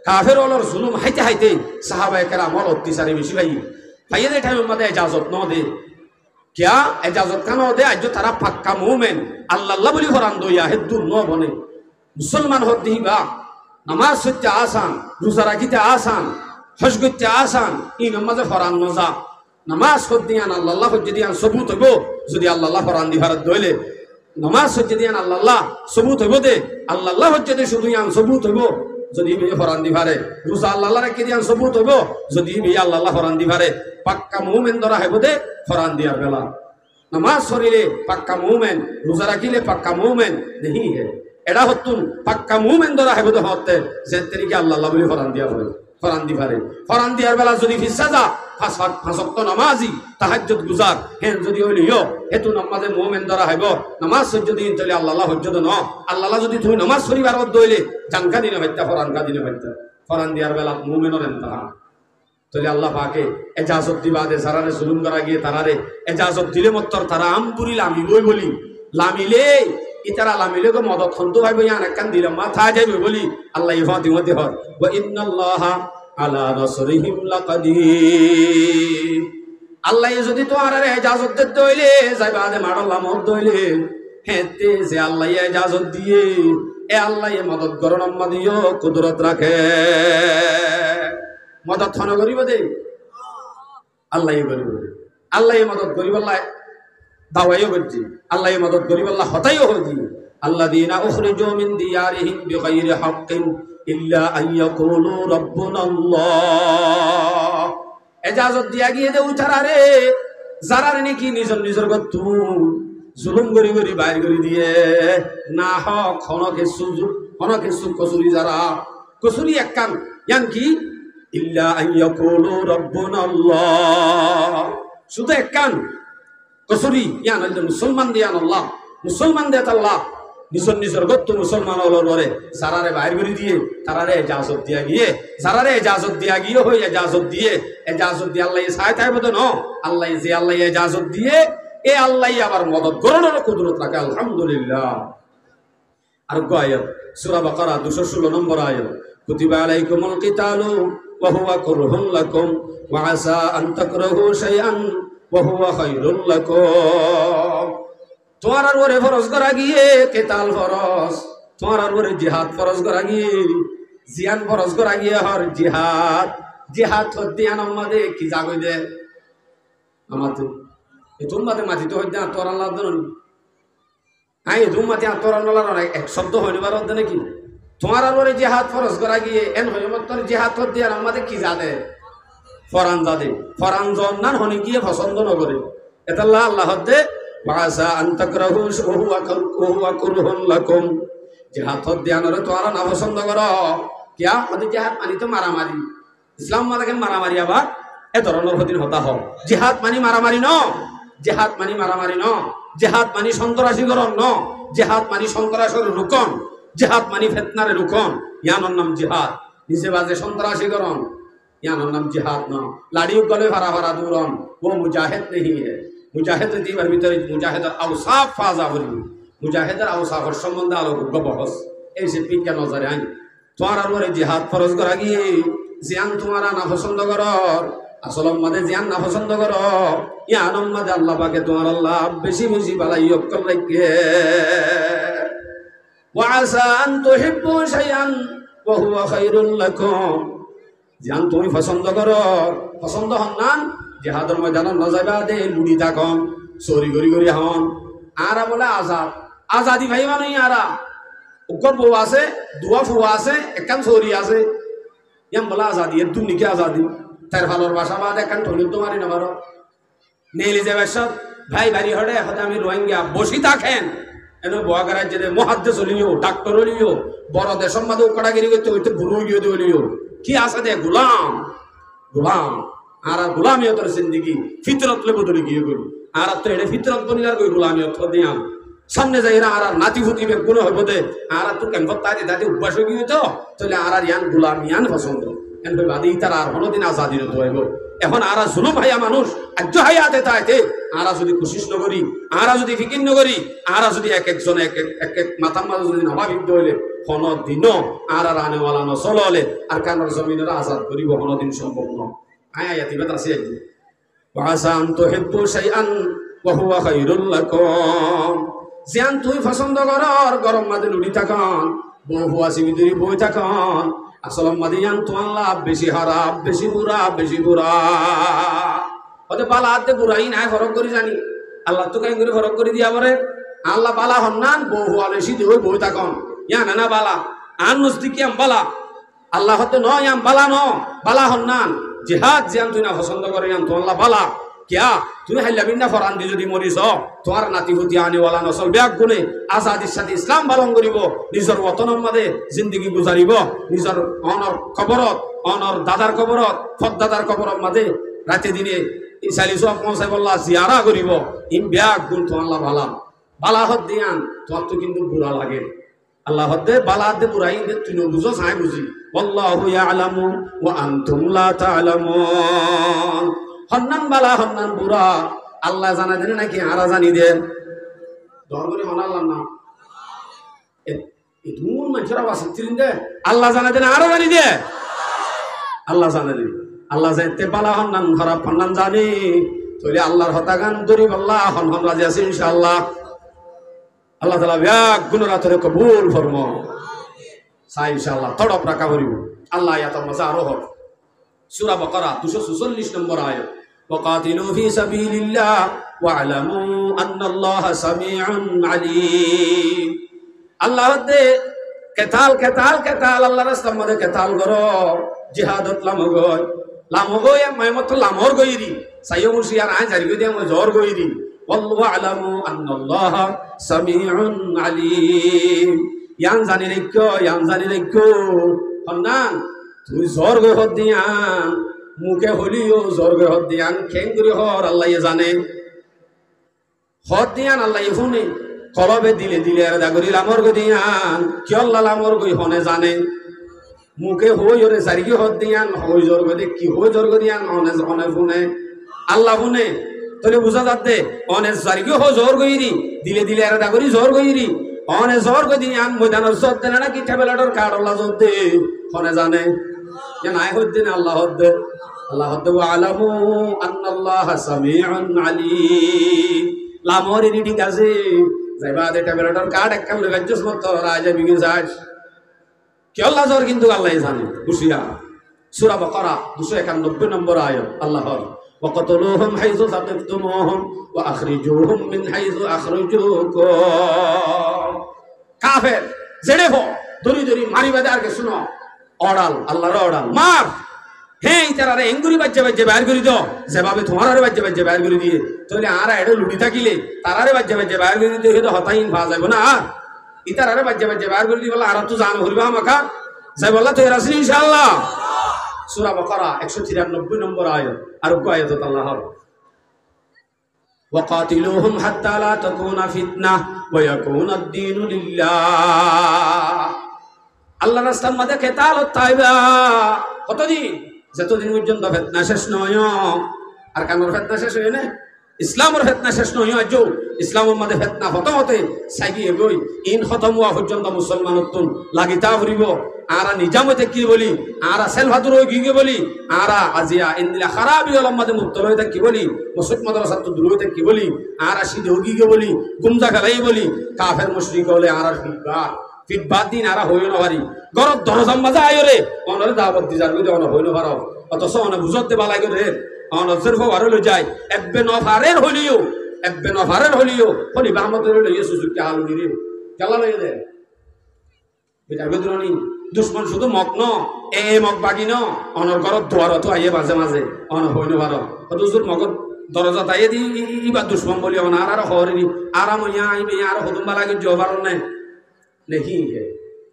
কাফের ওলর জুলুম হাইতে সাহাবায়ে কেরাম অত্যাচারী বেশি ভাইয়ে দে টাইমের মধ্যে ইজাজত ন দে क्या एजाजत का नो दे आज तारा पक्का मोमेन अल्लाह बोली फरान दो या हेदु नो बने मुसलमान होती बा नमाज सत्य आसान रोजा राखिते आसान हज करते आसान इ नमाज फरान नजा नमाज होदियान अल्लाह होदियान सबूत हबो যদি আল্লাহ ফরান দি ভারত দইলে नमाज होदियान अल्लाह सबूत हबो दे अल्लाह होदियान শুধু ইয়ান सबूत হবো যদি বিয়ে ফরান দি ভারে রোজা আল্লাহ রাখি দিয়ান सबूत হবো যদি বিয়ে আল্লাহ ফরান দি ভারে পাক্কা মুমিন ধরা হইব দে ফরান দিয়ার বেলা নামাজ পড়িলে পাক্কা মুমিন রোজা রাখিলে পাক্কা মুমিন नहीं है এডা হতুন পাক্কা মুমিন ধরা হইব দে হতে যে তরিকে আল্লাহ বলি ফরান দিয়া পড়ে ফরান দি পারে ফরান দিয়ার বেলা যদি ফিসাজা পাঁচ ওয়াক্ত নামাজি তাহাজ্জুদ গুজার হেন যদি হইলিও হেতু নামাজে মুমিন ধরা হইব নামাজ যদি তাহলে আল্লাহ হজ্জদ ন আল্লাহ যদি তুমি নামাজ পড়িবার দইলে জানকা দিনে হইতা ফরান কা দিনে হইতা ফরান দিয়ার বেলা মুমিনের ইমতিহান তাহলে আল্লাহ পাকে এজাজত দিবা দে সারারে জুলুম করা গিয়ে তারারে এজাজত দিলে মত্তর তারা আমপুরি লামিলই বলি লামিলে ইতারা লামিলে গো মদত খন্তু ভাইব ইয়ান একখান দিলে মাথা যাইবে বলি আল্লাহ ইফাতি মতে হয় ওয়া ইন্নাল্লাহা আলা নাসরিহিম লাকাদির আল্লাহ যদি তো আরে এজাজত দিতে দইলে যাইবা দে মারল্লা মদ দইলে হেতে যে আল্লাহ এজাজত দিয়ে এ আল্লাহ মদত করন দিও কুদরত রাখে মদত থন করিব দে আল্লাহ করিব আল্লাহ মদত করিব আল্লাহ দাওয়াইও করছি আল্লাহ মদত করিব আল্লাহ হতাইও হজি আল্লাযীনা উখরিজু মিন দিয়ারিহিম বিগাইরি হাক্কিন ইল্লা আন ইয়াকুলু রাব্বুনাল্লাহ এজাজত দিয়া গিয়ে দে উঠারে যারারে নাকি নিজর গতু জুলুম করি বাইর করে দিয়ে না হক হনকে কসুরি যারা কসুরি একখান ইয়ান কি ইল্লা আন ইয়াকুলু রাব্বুনাল্লাহ শুধু একখান কসুরি ইয়ান হইল মুসলমান দিয়ান আল্লাহ মুসলমান দেত আল্লাহ নিজর গত্ত মুসলমান হলরে সারারে বাইর করে দিয়ে তারারে এজাজত দিয়া গিয়ে সারারে এজাজত দিয়া গিয়ে হই এজাজত দিয়ে আল্লাহ সাহায্য থাকবে তো ন আল্লাহ যে আল্লাহ এজাজত দিয়ে এ আল্লাহ আবার মদত গরণের কুদরত রাখে আলহামদুলিল্লাহ আর আয়াত সূরা বাকারা 216 নম্বর আয়াত কুতিবা আলাইকুমুল কিতালু ওয়া হুয়া কুরহুন লাকুম ওয়া আসা আন তাকরাহু শাইআন ওয়া হুয়া খায়রুল লাকুম তোমার আর ওরে ফরজ করা গিয়ে কেতাল ফরজ তোমার আর ওরে জিহাদ ফরজ করা গিয়ে জিয়ান ফরজ করা গিয়ে হর জিহাদ হদ্দিয়ান আমাদে কি জাগই দে আমাতে তোমাতে মাটি তো হইতে তোর আল্লাহ দন আই তোমাতে তোর আল্লাহ এক শব্দ হইনি বার হদ্দে নাকি তোমার আর ওরে জিহাদ ফরজ করা গিয়ে এন হইম তোর জিহাদ হদ্দিয়ান আমাদে কি জাদে ফরান জাদে ফরান জন্নান হনি গিয়ে পছন্দ নকরে এতাল্লাহ আল্লাহ হদ্দে ওয়াসা আন তাকরাহু ওয়া হুয়া কুরহুন লাকুম জিহাদ হদ্দিয়ানরে তোরা না পছন্দ করো কিয়া হদি জিহাদ মানি তো মারামারি ইসলাম মালাকে মারামারি আবার এ ধরনের হদিন হতা হয় জিহাদ মানি মারামারি ন জিহাদ মানি মারামারি ন জিহাদ মানি সন্ত্রাসীকরণ ন জিহাদ মানি সন্ত্রাসের রুকন জিহাদ মানি ফিতনারে রুকন ইয়ানোর নাম জিহাদ নিচে বাজে সন্ত্রাসীকরণ ইয়ানোর নাম জিহাদ ন লাড়ি গলে ভাড়া দূরন ও মুজাহিদ नहीं है মুজাহিদ দিবার ভিতরে মুজাহিদের আওসাফ ফাজা বলি মুজাহিদের আওসাফের সম্বন্ধে আলোক বহস এই যে বিজ্ঞান নজরে আইন তোমার আর ওরে জিহাদ ফরজ করা গিয়ে জিয়ান তোমারা না পছন্দ করো আসল মাদে জিয়ান না পছন্দ করো ইয়ান মাদে আল্লাহ পাকে তোমার আল্লাহ বেশি বালাই অক্কল লাগে ওয়া আসা আন তুহিব্বু শাইআন ওয়া হুয়া খায়রুল লাকুম জিয়ান তুমি পছন্দ করো পছন্দ হন না জিহাদের ময়দানে না যাইবা দে লুড়ি থাকন চুরি করি হন আরা বলে আজাদ আজাদি ভাই মানে আরা উকর বউ আছে দুয়া ফুয়া আছে একখান চৌরি আছে ইয়াম বলে আজাদি এর তুমি কি আজাদি তার ভালোর বাসা বাদ একখান ঠলির তো মারি না মারো নেইলি যাবে সব ভাই ভারি হড়ে এখন আমি রোহিঙ্গা বসি থাকেন এনে বহাগার রাজ্যে মহাদ্দে চলিও ডাক্তার হলিও বড় দেশের মাঝে কড়াগিরি করতে হইতে বুড়ো গিয়ে দিলিও কি আছে দে গোলাম গোলাম আর গোলামিয়ত জিন্দিগি ফিতরত লে বদলে গিয়ে গেল আর তো এটা ফিতরত বনিলার কই গোলামিয়ত দিয়াম সামনে যাই না আর নাতি ফুটি বে গুণ হইব দে আর তো কেন তাই দাদি উপাস গিয়ে তো তাহলে আর ইয়ান গোলাম ইয়ান পছন্দ এন বাদি তার আর কোনোদিন আজাদি হতে হইব এখন আরা জুলুম ভাইয়া মানুষ আজ্য হায়াতে তাইতে আরা যদি কোশিশ নকরি আরা যদি ফিকির নকরি আরা যদি এক একজন এক এক মাথার মাঝে যদি নবাবিদ্ধ হইলে কোনো দিনও আর আনেওয়ালা নচললে আর কানের জমিনের আজাদ করিব কোনোদিন সম্ভব নয় আয়াতি বাত আছে একদিন ওয়াসা আন তুহিব্বু শাইআন ওয়া হুয়া খায়রুল লাকুম জিয়ান তুই পছন্দ করর গরম মাঝে লুড়ি থাকন বহু আসি ভিতরে বই থাকন আসল মাদিয়ান তো আল্লাহ বেশি খারাপ বেশি বুড়া হতে পালা হাতে বুড়াই নাই ফরক করি জানি আল্লাহ তো কাই করে ফরক করে দিয়া পরে আল্লাহ বালা হন্নান বহু আলেসি দিয়ে বই থাকন ইয়া না বালা আন নজদিকি আম বালা আল্লাহ হতে ন ইয়াম বালা ন বালা হন্নান জিহাদ জিয়ান তুই না পছন্দ করে ইয়ান তো আল্লাহ বালা কিয়া তুমি হাইলাবিন না ফরান দি যদি মরিস তোমার নাতি হুতি আনেওয়ালা নসল ব্যাগ গুণে আজাদির সাথে ইসলাম পালন করিব নিজের ওতনের মাঝে জিন্দগি গুজারিব নিজের অনর খবরত অনর দাদার খবরত ফত দাদার খবরত মাঝে রাতে দিনে ইসালি সব পৌঁছাই বললা জিয়ারা করিব ইম ব্যাগ গুণ তো আল্লাহ ভালা বালা হদ দিয়ান তোমার তো কিন্তু বুড়া লাগে আল্লাহ হদ্দে বালা হদ্দে বুড়াই তুই বুঝো সাই বুঝি আল্লাহু ইয়ালামু ওয়া আনতুম লা তা'লামুন হন্নান বালা হন্নান বুড়া আল্লাহ জানা দেন নাকি আরা জানি দেন দর করে হনাল্লাহ না এমন মানুষরা বাসে তিরিন দে আল্লাহ জানা দেন আরো জানি দে আল্লাহ জানা দেন আল্লাহ যাইতে বালা হন্নান খারাপ হন্নান জানি তাহলে আল্লাহর হতাগান দরি আল্লাহ হন হন রাজি আছে ইনশাআল্লাহ আল্লাহ তাআলা ব্যাগ গুণরাতরে কবুল ফরমো সাই ইনশাআল্লাহ তড়প রাখা করিব আল্লাহ ইয়াতার মাঝে আরো হবে সূরা বাকারা 246 নম্বর আয়াত ওয়াকাতিলু ফি সাবিলিল্লাহ ওয়া'লামু আন্নাল্লাহা সামিউন আলীম আল্লাহ দে কেতাল আল্লাহর রাস্তার মধ্যে কেতাল করো জিহাদত লামগয় মাইমত লামর গইরি সাইয়ো মুশিয়ার আয় জারি গই দিয়া জোর গইরি ওয়া'লামু আন্নাল্লাহা সামিউন আলীম ইয়ান জানি রেখো হন্নান তুই জোর গই হদ দিয়ান মুখে হলিও জোর গই হদ দিয়ান খেঙ্গুরি হর আল্লাহ জানে হদ দিয়ান আল্লাহ শুনে কলবে দিলে আর দাগরি লামর গই দিয়ান কি আল্লাহ লামর গই হনে জানে মুখে হই ওরে জারিগি হদ দিয়ান হই জোর গই দে কি হই জোর গই দিয়ান হনে শুনে আল্লাহ শুনে তোলে বুঝা যাতে অনে জারিগি হো জোর গইরি দিলে আর দাগরি জোর গইরি অনে জোর গই দিয়ান ময়দানের জোর দেনা নাকি টেবলেটর কার্ড আল্লাহ জোর দে হনে জানে নাই হদ্দিন আল্লাহ হদ্দে ওয়া'লামু আন্নাল্লাহা সামিউন আলীম লামর এরি ঠিক আছে যাইবা দে টেবলেটর কার্ড একখান লই গাজ্জস মত রাজা বিগে যাস কি আল্লাহ জোর কিন্তু আল্লাহ জানে খুশিয়া সূরা বাকারা 291 নম্বর আয়াত আল্লাহ وقتلوهم حيث ثقفتموهم واخرجوهم من حيث اخرجوكم কাফের জেনে হো দরি মারিবা দে আর কে শুনো অড়াল আল্লাহর অড়াল মার হে ইতারারে এঙ্গুরি বাজ্জে বাইর করি দাও যেভাবে তোমারে বাজ্জে বাইর করে দিয়ে তাহলে আরা এডে লুটি থাকিলে তারারে বাজ্জে বাইর করে দিতে হয়তো হতাইন ভা যাবে না ইতারারে বাজ্জে বাইর করে দিবলা আর তো জান হরিবা আমাকা যাই বললা তো রাসি ইনশাআল্লাহ সূরা বাকারা 193 নম্বর আয়াত আর কো আয়াত আল্লাহর ওয়াকাতিলুহুম হাত্তা লা তাকুনা ফিতনাহ ওয়া ইয়াকুনা আদ-দীনু লিল্লাহ আল্লাহর রাস্তার মধ্যে কেতাল তাইবা কতদিন যতদিন পর্যন্ত ফিতনা শেষ নয় আর কানোর ফিতনা শেষ হয় না ইসলামের ফিতনা শেষ নয় আজ ইসলামের মধ্যে ফিতনা হতে সাইকি গই ইন খতম হওয়া পর্যন্ত মুসলমানত্বন লাগিতা ফুরিব আরা নিজামতে কি বলি আরা সেলভাদুর গিয়ে বলি আরা আজিয়া ইন্দিলা খারাপি হলাম মধ্যে মুক্ত হয়ে থাকি বলি মসজিদ মাদ্রাসা তো দূর হয়ে থাকি বলি আরা সিদ্ধ গিয়ে বলি গুমজা খেলাই বলি কাফের মুশরিক হলে আরা ফিটবাদ দিন আরা হইও না পারি গরব দরজাম মাজা আয়রে অনরে দাওয়াত দি যার অন হইনো পারো অথচ অন বুঝতে বালাই করে অন সিরফ আর হইলো যায় এববে ন পারের হইলিও একবেন অফারের হলিও হলি বাহমতের লইয়ে সুযোগকে আলু দিলে কেলা লইয়ে দেয় এটার ভেতরে নি দুশ্মন শুধু মগ্ন মগ বাগি ন অনর ঘরত দুয়ারত আইয়ে মাঝে মাঝে অন হইন ভার দুজুর মগর দরজা তাইয়ে দি ইবার দুশ্মন বলি আর হরিনি আরাম ইয়া আইবে আর হদুম্বা লাগে জবার নাই নেহি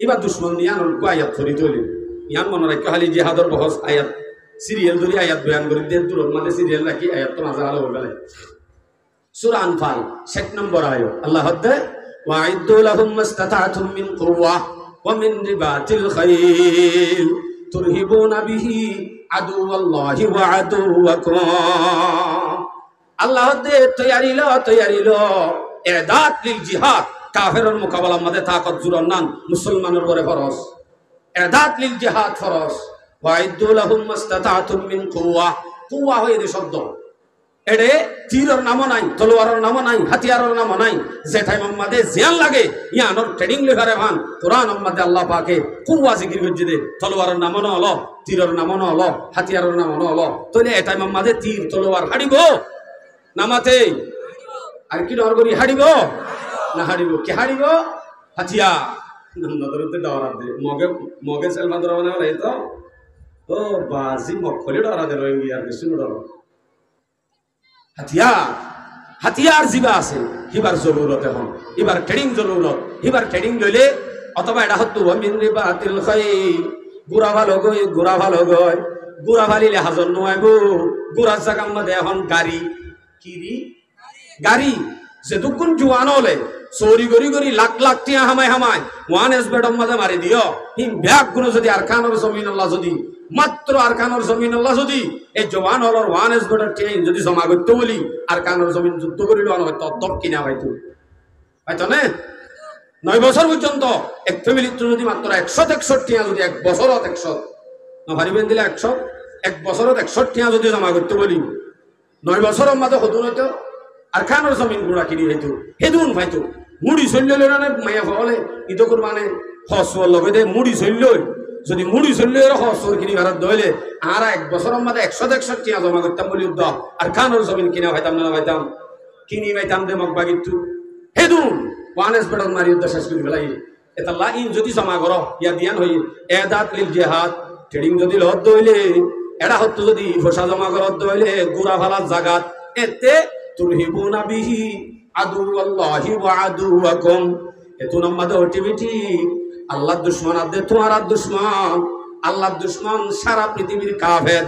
এবার দুশ্মন নিয়ে আনন্দ আয়াত ধরি তৈরি ইয়ান মনে রাখি খালি জিহাদর বহস আয়াত সিরিয়াল ধরি আয়াত বয়ান করি দেড় দূর মাঝে সিরিয়াল রাখি আয়াত তো মাঝে আলো হয়ে সূরা আনফাল 7 নম্বর আয়াত আল্লাহ হদ্দে ওয়াইদু লাহুম মাস্তাতাতুম মিন কুওয়া ওয়া মিন রিবাতিল খাইল তুরহিবুনা বিহি আদুওয়াল্লাহি ওয়া আদুওয়াকুম আল্লাহ হদ্দে তৈয়ারি লো ইদাত লিল জিহাদ কাফেরের মোকাবেলা মধ্যে তাকত জুরান নান মুসলমানের উপরে ফরজ ইদাত লিল জিহাদ ফরজ ওয়াইদু লাহুম মাস্তাতাতুম মিন কুওয়া কুওয়া হইছে শব্দ এডে তীরের নাম নাই তলোয়ারের নাম নাই হাতিয়ারের নাম নাই যে টাইম আমাদে জিয়ান লাগে ইয়ানোর ট্রেনিং লেখারে ভান কোরআন আমাদে আল্লাহ পাকে কুওয়া জিকির করছে দে তলোয়ারের নাম ন হলো তীরের নাম ন হলো হাতিয়ারের নাম ন হলো তইলে এই টাইম আমাদে তীর তলোয়ার হাড়িব নামাতে আর কি ডর করি হাড়িব না হাড়িব কি হাড়িব হাতিয়া নদরতে ডরাত দে মগে সেলমা দরবানে হলাই তো ও বাজি মখলি ডরা দে রই আর কিছু ডর হাতিয়ার জিবা আছে হিবার জরুরত এখন এবার ট্রেনিং জরুরত এবার ট্রেনিং লইলে অথবা এটা হতো মিন রিবাতিল খাইল গুড়া ভালো গয় গুড়া ভালিলে হাজর নয় গুড়ার জায়গা মধ্যে এখন গাড়ি কিরি গাড়ি যে দুগুণ জোয়ান হলে চৌরি গড়ি লাখ লাখ টিয়া হামায় ওয়ান এস বেডম মাঝে মারি দিও হিম ব্যাগ গুলো যদি আর খানোর জমিন আল্লাহ যদি মাত্র আর খানোর জমিন আল্লাহ যদি এই জওয়ান হলর ওয়ান এস বেডর টিয়া যদি জমা করতে বলি আর খানোর জমিন যুদ্ধ করিল হয়তো দপ কিনা হয়তো না 9 বছর পর্যন্ত এক ফ্যামিলির যদি মাত্র 161 টিয়া যদি 1 বছরত 100 না ভারিবেন দিলে 100 1 বছরত 100 টিয়া যদি জমা করতে বলি 9 বছরের মাঝে হতুন হইতো আর খানোর জমিন গুড়া কিনি হইতো হেদুন ভাইতো মুড়ি চলল না মাইয়া ফলে ইতো মানে হসর লগে দে মুড়ি চলল যদি মুড়ি চলল হসর কিনি ঘরত দইলে আর 1 বছরের মাঝে 161 টিয়া জমা করতাম বলি উদ্দ আর খানোর জমিন কিনা হইতাম না হইতাম কিনি হইতাম দে মগ বাগিতু হেদুন ওয়ানেস বেড় মারি উদ্দ শেষ করি ফেলাই এটা লাইন যদি জমা করো ইয়া দিয়ান হই এদাত লিল জিহাদ ট্রেডিং যদি লত দইলে এড়া হতো যদি ফসা জমা করত দইলে গুড়া ফালার জাগাত এতে তুরহিবুনা বিহি আদুওয়াল্লাহি ওয়া আদুওয়াকুম এতো নামাদে অটিভিটি আল্লাহর দুশমন আদে তোমার দুশমন আল্লাহর দুশমন সারা পৃথিবীর কাফের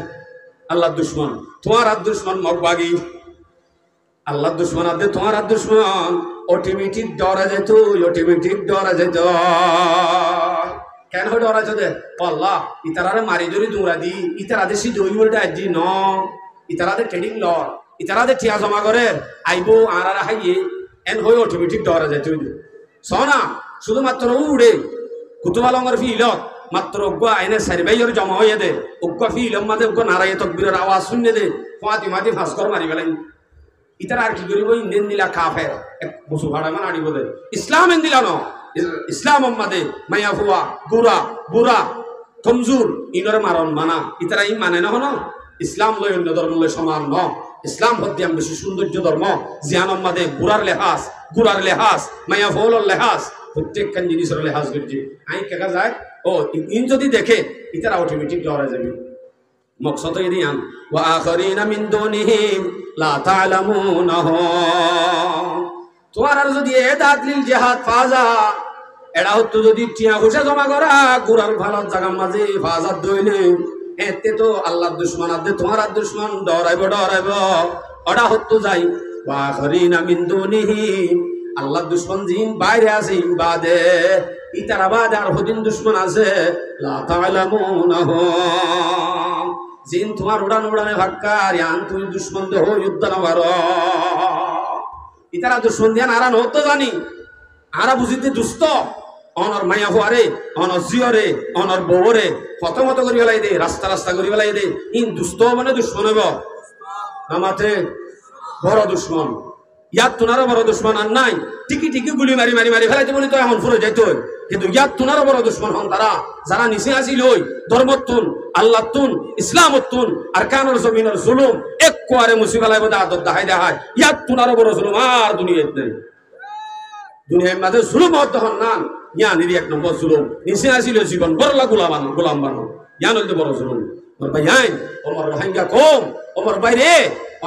আল্লাহর দুশমন তোমার দুশমন মগবাগি আল্লাহর দুশমন আদে তোমার দুশমন অটোমেটিক ডরা যেত কেন ডরা যেতে আল্লাহ ইতারারে মারি ধরি দৌড়া দি ইতারাদের সি দই উল্টা আজি ন ইতারাদের ট্রেনিং ল ইতারাদের টিয়া জমা করে আইবো আর হাইয়ে এন হয়ে অটোমেটিক ডরা যেত সনা শুধুমাত্র উড়ে কুতুবালঙ্গর ফিলত মাত্র অজ্ঞ আইনে সারিবাইয়ের জমা হয়ে দে অজ্ঞ ফিলম মাঝে অজ্ঞ নারায় তকবীরের আওয়াজ শুনে দে ফাঁতি ফাঁসকর মারি ফেলাই ইতারা আর কি করিব ইন্দিন দিলা কাফের এক বসু ভাড়া মানে আনিব দে ইসলাম এন দিলা ন ইসলাম আমাদে মাইয়া ফুয়া গুড়া বুড়া কমজোর ইনরে মারণ মানা ইতারা ই মানে না হন ইসলাম লয় অন্য ধর্ম লয় সমান ন ইসলাম হদ্যাম বেশি সৌন্দর্য ধর্ম জিয়ান আমাদে গুড়ার লেহাস মাইয়া ফুয়ার লেহাস প্রত্যেকখান জিনিসের লেহাস করছি আই কেকা যায় ও ইন যদি দেখে ইতারা অটোমেটিক ডরা যাবে মকসদ দিয়ান ওয়া আখারিনা মিন দুনিহিম লা তা'লামুনাহুম তোমার আর যদি এদাত লিল জিহাদ ফাজা এডা হতো যদি টিয়া ঘুষে জমা করা গুরার ভালত জায়গার মাঝে ফাজাত দইলে এতে তো আল্লাহর দুশমন আদে তোমার দুশমন ডরাইব ওটা হতো যাই ওয়া আখারিনা মিন দুনিহিম আল্লাহর দুশমন জিন বাইরে আছে বাদে ইতারা বাদে আর হদিন দুশমন আছে লা তা'লামুনাহুম জিন তোমার উড়ানে ভাক্কার ইয়ান তুমি দুশ্মন দেহ যুদ্ধ না পারো ইতারা দুশ্মন দিয়ান আরান হতো জানি আরা বুঝিতে দুষ্ট অনর মাইয়া হওয়ারে অনর জিয়রে অনর বউরে ফত করি ফেলাই দে রাস্তা করি ফেলাই দে ইন দুষ্ট মানে দুশ্মন হইব আমাতে বড় দুশ্মন ইয়াত তোনারও বড় দুশ্মন আর নাই, টিকি টিকি গুলি মারি মারি মারি ফেলাইতে বলি তো এখন ফুরে যাইত, কিন্তু ইয়াত তোনারও বড় দুশ্মন হন তারা যারা নিচে আসিল ওই ধর্মতুন আল্লাহতুন ইসলামতুন আর কানোর জমিনের জুলুম এক কোয়ারে মুসিবালাই বোধ আদত দেখাই দেখায়, ইয়াত তোনারও বড় জুলুম আর দুনিয়াত নেই। দুনিয়ার মাঝে জুলুম তখন নান ইয়ানির এক নম্বর জুলুম, নিচে আসিল জীবন বড়লা গোলাম বানো, ইয়ান হইতে বড় জুলুম। ভাই আইন ওমর রোহিঙ্গা কম, ওমর বাইরে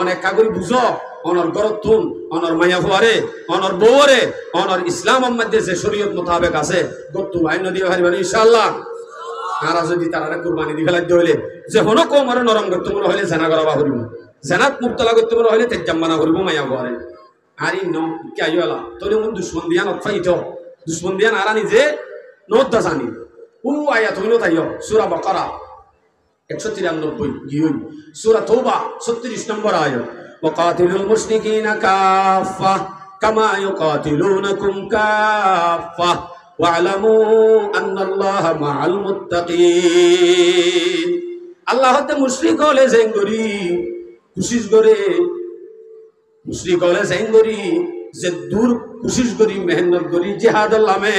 অনেক কাগরি বুঝো, অনর গরতুন অনর মায়া ফুয়ারে অনর বউরে অনর ইসলামের মধ্যে যে শরীয়ত মোতাবেক আছে গত্তু ভাই নদী হারিবানি ইনশাআল্লাহ। আর যদি তারা কুরবানি দি ফেলাই হইলে যে হনো কম আর নরম করতে মনে হইলে জেনা করা হইব, জেনাত মুক্তলা করতে মনে হইলে তেজাম্মানা করিব মায়া ফুয়ারে। আর ই ন কি আইলা তোর মন দুশ্মন দিয়া নফাইত, দুশ্মন দিয়া নারা নিজে নোট দা জানি ও আয়াত হইল তাইও সূরা বাকারা 193 গিয়ে সূরা তওবা 36 নম্বর আয়াত, وقاتلوا المشركين كافة كما يقاتلونكم كافة واعلموا أن الله مع المتقين। আল্লাহ হতে মুশরিক হলে জেঙ্গরি কোশিশ করে, মুশরিক হলে জেঙ্গরি যে দূর কোশিশ করি মেহনত করি জিহাদুল নামে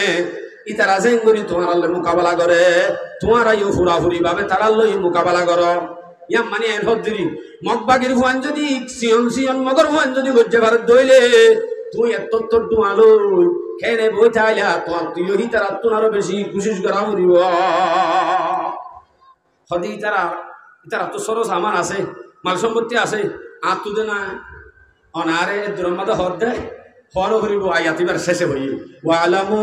ইতারা জেঙ্গরি তোমার আল্লাহ মোকাবেলা করে, তোমার আইও ফুরাফুরি ভাবে তারা লই মোকাবেলা করো। ইয়াম মানে এন হদ্দিরি মগবাগির ফুয়ান যদি সিয়ন মগর ফুয়ান যদি গজ্জে ভারত দইলে তুই এত তোর ডুয়ালো খেয়ে বই চাইলা তোমার তুইও হি তারা তোর আরো বেশি কোশিশ করা ফুরিব। হদি ইতারা তো সরস আমার আছে, মাল সম্পত্তি আছে, আর তুদে না অনারে দুরমাদা হদ দেয় হরও ফুরিব। আয়াতিবার শেষে হই ওয়ালামু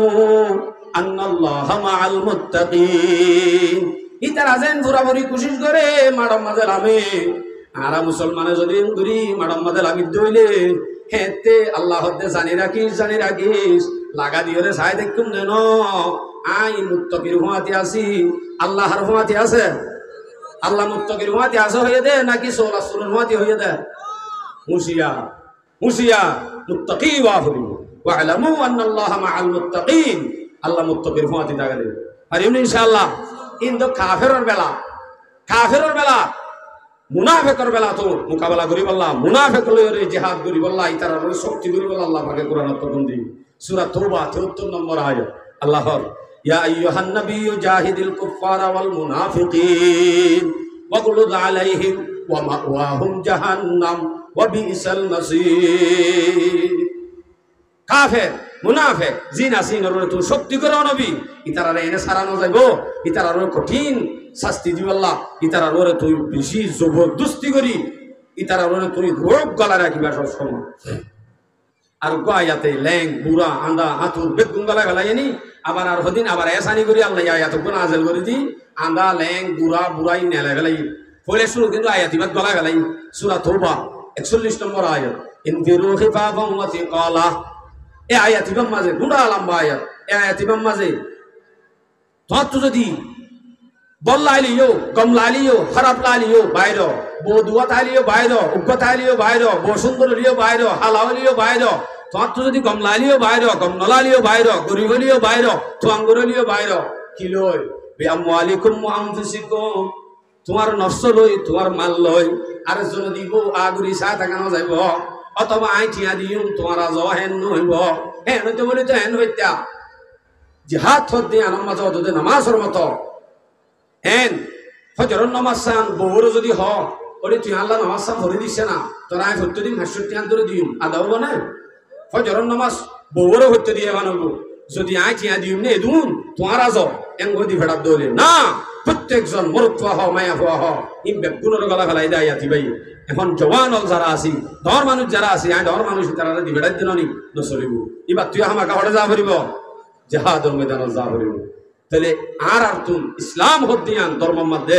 আন্নাল্লাহা মাআল মুত্তাকিন, ইতারা যেন ঘোরাঘুরি কোশিশ করে মাডম মাঝে লামে, আর মুসলমানে যদি ঘুরি মাডম মাঝে লামি দইলে হেতে আল্লাহ হতে জানি রাখিস লাগা দিয়ে চাই দেখুন যেন আই মুত্তাকির হুয়াতে আছি, আল্লাহর হুয়াতে আছে, আল্লাহ মুত্তাকির হুয়াতে আছে হয়ে দে নাকি সোলা সুরের হুয়াতে হয়ে দে। হুশিয়া মুত্তাকি ওয়াফরিব ওয়ালামু আন্নাল্লাহা মাআল মুত্তাকিন, আল্লাহ মুত্তাকির হুয়াতে দাগা দে আর ইনশাআল্লাহ। কিন্তু কাফেরের বেলা মুনাফিকের বেলা তো মোকাবেলা করি বললা, মুনাফিক লইরে জিহাদ করি বললা, ইতারা শক্তি করি বললা। আল্লাহ পাকে কোরআনত বন্দি সূরা তওবা 73 নম্বর আয়াত আল্লাহর ইয়া আইয়ুহান নাবিয়্যু জাহিদিল কুফারা ওয়াল মুনাফিকিন ওয়াগলুদ আলাইহিম ওয়া মাওয়াহুম জাহান্নাম ওয়া বিসাল মাসীর। কাফের মুনাফিক জিনা সিনর তো শক্তি করো নবী, ইতারা এনে সারানো যাইব, ইতারা কঠিন শাস্তি দিব আল্লাহ, ইতারা তুই বেশি জবরদস্তি করি, ইতারা তুই রোগ গলা রাখিবা সব সময়। আর গায়াতে ল্যাং বুড়া আন্দা হাতুর বেগুন গলা ফেলাইনি আবার আর হদিন আবার এসানি করি আল্লাহ আয়াত কোন আজেল করে দি আন্দা ল্যাং বুড়াই নেলা ফেলাই ফলে শুরু কিন্তু আয়াতিবাদ গলা ফেলাই সূরা তওবা 41 নম্বর আয়াত ইনফিরু খিফাফান ওয়া সিকালা। এ আয়াতিবাম মাঝে বুড়া লম্বা আয়াত, এ আয়াতিবাম মাঝে তো যদি বল্লাইলিও গমলাইলিও খারাপ লাইলিও বাইর, বদুয়া তাইলিও বাইর, উগ্র তাইলিও বাইর, বসুন্দরলিও বাইর, হালাওলিও বাইর, তোমার তো যদি গমলাইলিও বাইর, গমনলালিও বাইর, গরিবলিও বাইর, তোয়াঙ্গরলিও বাইর, কি লই বিআমওয়ালিকুম ওয়া আনফুসিকুম, তোমার নফস লই তোমার মাল লই আর জন দিব আগুরি চা থাকানো যাইব, অথবা আইঠিয়া দিম তোমার আজ হেন নহইব, হেন হইতে বলি তো হেন হইতা জিহাদ থত দিয়ে আনম মাঝে অদে নামাজের মতো হেন ফজরের নামাজ চান বউরও যদি হ ওরে তুই আল্লাহ নামাজ চান ভরে দিছে না তোরা আই সত্য দিন ৬৭ আন ধরে দিম আদা হবো না। ফজরের নামাজ বউরও হইতে দিয়ে মানব যদি আই ঠিয়া দিম নে দুন তোমার আজ এঙ্গদি ফেড়াত দৌলে না, প্রত্যেকজন মরুত হ মায়া হওয়া হ ইম বেগুনের গলা ফেলাই দেয় আতি ভাই। এখন জওয়ান যারা আছি ধর মানুষ যারা আছি আই ধর মানুষ তারা দি ফেড়াত দিন নি নচলিব, এবার তুই আমাকে হরে যা ফুরিব জিহাদর ময়দানত যা ফুরিব। তাহলে আর তুন ইসলাম হদ্দিয়ান ধর্মের মধ্যে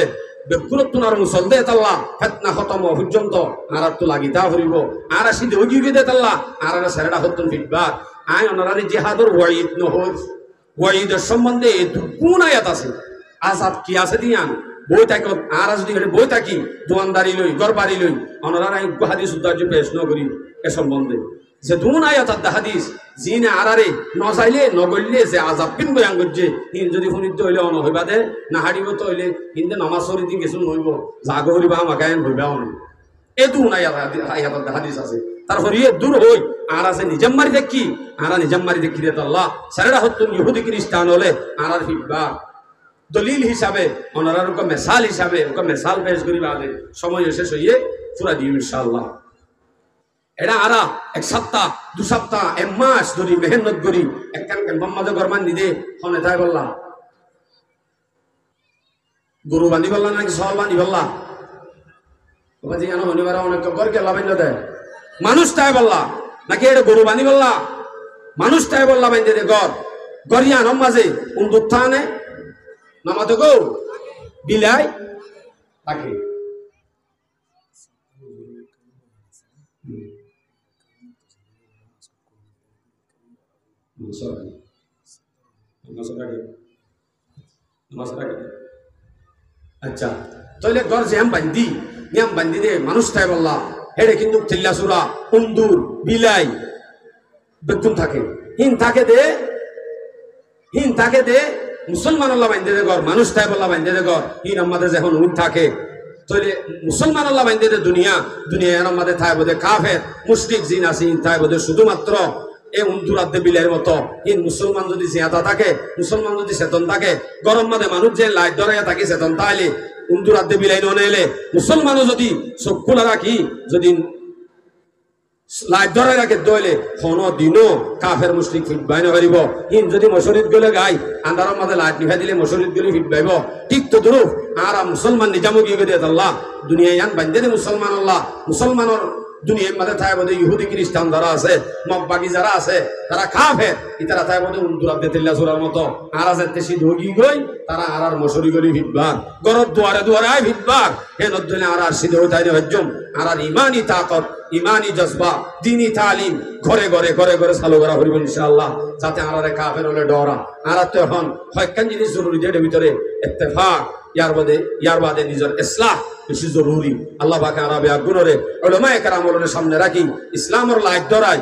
বেকুরতুন আর মুসল দে তাল্লা ফেতনা খতম পর্যন্ত আর তো লাগিতা ফুরিব আর সিদ্ধ হই গিয়ে দে তাল্লা আর সেরেটা হতুন ফিডব্যাক আই অনারারি জিহাদর ওয়াইদ নহর ওয়াইদের সম্বন্ধে কোন আয়াত আছে আজাব কি আছে দিয়ান বই থাকি আর যদি বই থাকি দোয়ানদারি লই গরবারি লই অনারা হাদিস উদ্দার্য পেশ নগরী এ সম্বন্ধে যে দুন আয়াত হাদিস জিনে আরারে নজাইলে নগরলে যে আজাব পিন বয়ান করছে হিন যদি ফুনিত হইলে অন হইবা দে না হাড়িব তো হইলে হিন্দে নমাজ সরি দিন কিছু নইব জাগ হইবা আমাকে হইবাও না। এ দুন আয়াত হাদিস আছে তার হরিয়ে দূর হই আর আছে নিজাম মারি দেখি আরা নিজাম মারি দেখি রে আল্লাহ সারেরা হতুন ইহুদি খ্রিস্টান হলে আর ফিরবা দলিল হিসাবে ওনার মেসাল হিসাবে মেসাল পেশ করি বাদে সময় শেষ হইয়ে পুরা দিও ইনশাআল্লাহ। এটা আরা এক সপ্তাহ 2 সপ্তাহ 1 মাস ধরে মেহনত করি একখান মোহাম্মদ গরমান নিদে হনে তাই বললাম গরু বান্ধি বললাম নাকি সল বান্ধি বললাম বাবাজি জানো হনিবার অনেক গরকে লাভাইন দেয় মানুষ তাই বললা নাকি এটা গরু বান্ধি বললা মানুষ তাই বললা বাইন্দে দে গর গরিয়া নম মাঝে উন্দুত্থানে নামাতে গো বিলাই তাকে আচ্ছা তাহলে গর জ্যাম বান্ধি নিয়ম বান্ধি দে মানুষ তাই বললা হেডে কিন্তু চিল্লাসুরা উন্দুর বিলাই বেকুন থাকে হিন থাকে দে মুসলমান আল্লাহ বান্ধে দে গর মানুষ তাই বললা বান্ধে দে গর হিন আমাদের যখন উন থাকে তাহলে মুসলমান আল্লাহ বান্ধে দে দুনিয়া আমাদের থাই বোধে কাফের মুশরিক জিন আছে হিন থাই বোধে শুধুমাত্র এই উন্দুরাদ্দে বিলের মতো হিন মুসলমান যদি জিয়াতা থাকে মুসলমান যদি চেতন থাকে গরম মাঝে মানুষ যে লাইট ধরাইয়া থাকি চেতন তাইলে উন্দুরাদ্দে বিলাই নলে মুসলমানও যদি চোখ খোলা রাখি যদি লাইট ধরাই রাখে দইলে হন দিনও কাফের মুশরিক ফিটবাই নকরিব হিন যদি মশরিদ গলে গাই আন্ধারের মাঝে লাইট নিভাই দিলে মশরিদ গলে ফিটবাইব ঠিক তো দুরূপ আর মুসলমান নিজামও গিয়ে গিয়ে আল্লাহ দুনিয়ায় আন বান্ধে মুসলমান আল্লাহ মুসলমানের দুনিয়ার মাঝে থাই বোধ ইহুদি খ্রিস্টান যারা আছে মগবাগি যারা আছে তারা কাফের ইতারা থাই বোধ উন্দুরাদ্দে তিল্লা সুরার মতো আর আছে তেসি ধগি গই তারা আর মশরি গলি ফিটবার গরত দুয়ারে আয় ফিটবার হে নদ্দলে আর সিদ্ধ হইতাই হজ্জম আর ইমানি তাকত ইমানি জজবা দিনী তালিম ঘরে চালু করা হইব ইনশাআল্লাহ যাতে আর কাফের হলে ডরা আর তো এখন হয়কান জিনিস জরুরি যেটার ভিতরে ইত্তেফাক ইয়ার বাদে নিজের ইসলাহ বেশি জরুরি আল্লাহ পাক আরবে আগুনরে উলামায়ে কেরামের সামনে রাখি ইসলামের লাইট ধরাই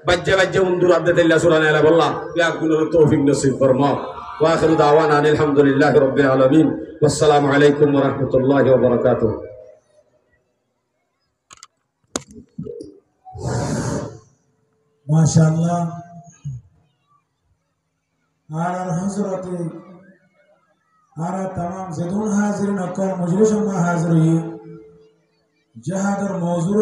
বাজ্যে উন্দুরাদ্দে তিল্লা সূরা নালা বললা ইয়া আগুনরে তৌফিক নসিব ফরমা ওয়া আখিরু দাওয়ানা আলহামদুলিল্লাহি রাব্বিল আলামিন ওয়াসসালামু আলাইকুম ওয়া রাহমাতুল্লাহি ওয়া বারাকাতুহু। माशाअल्लाह आरा हजरत आरा तमाम जदून हाजिर अकल मजलिस में हाजिर हुई जहादर मौजूद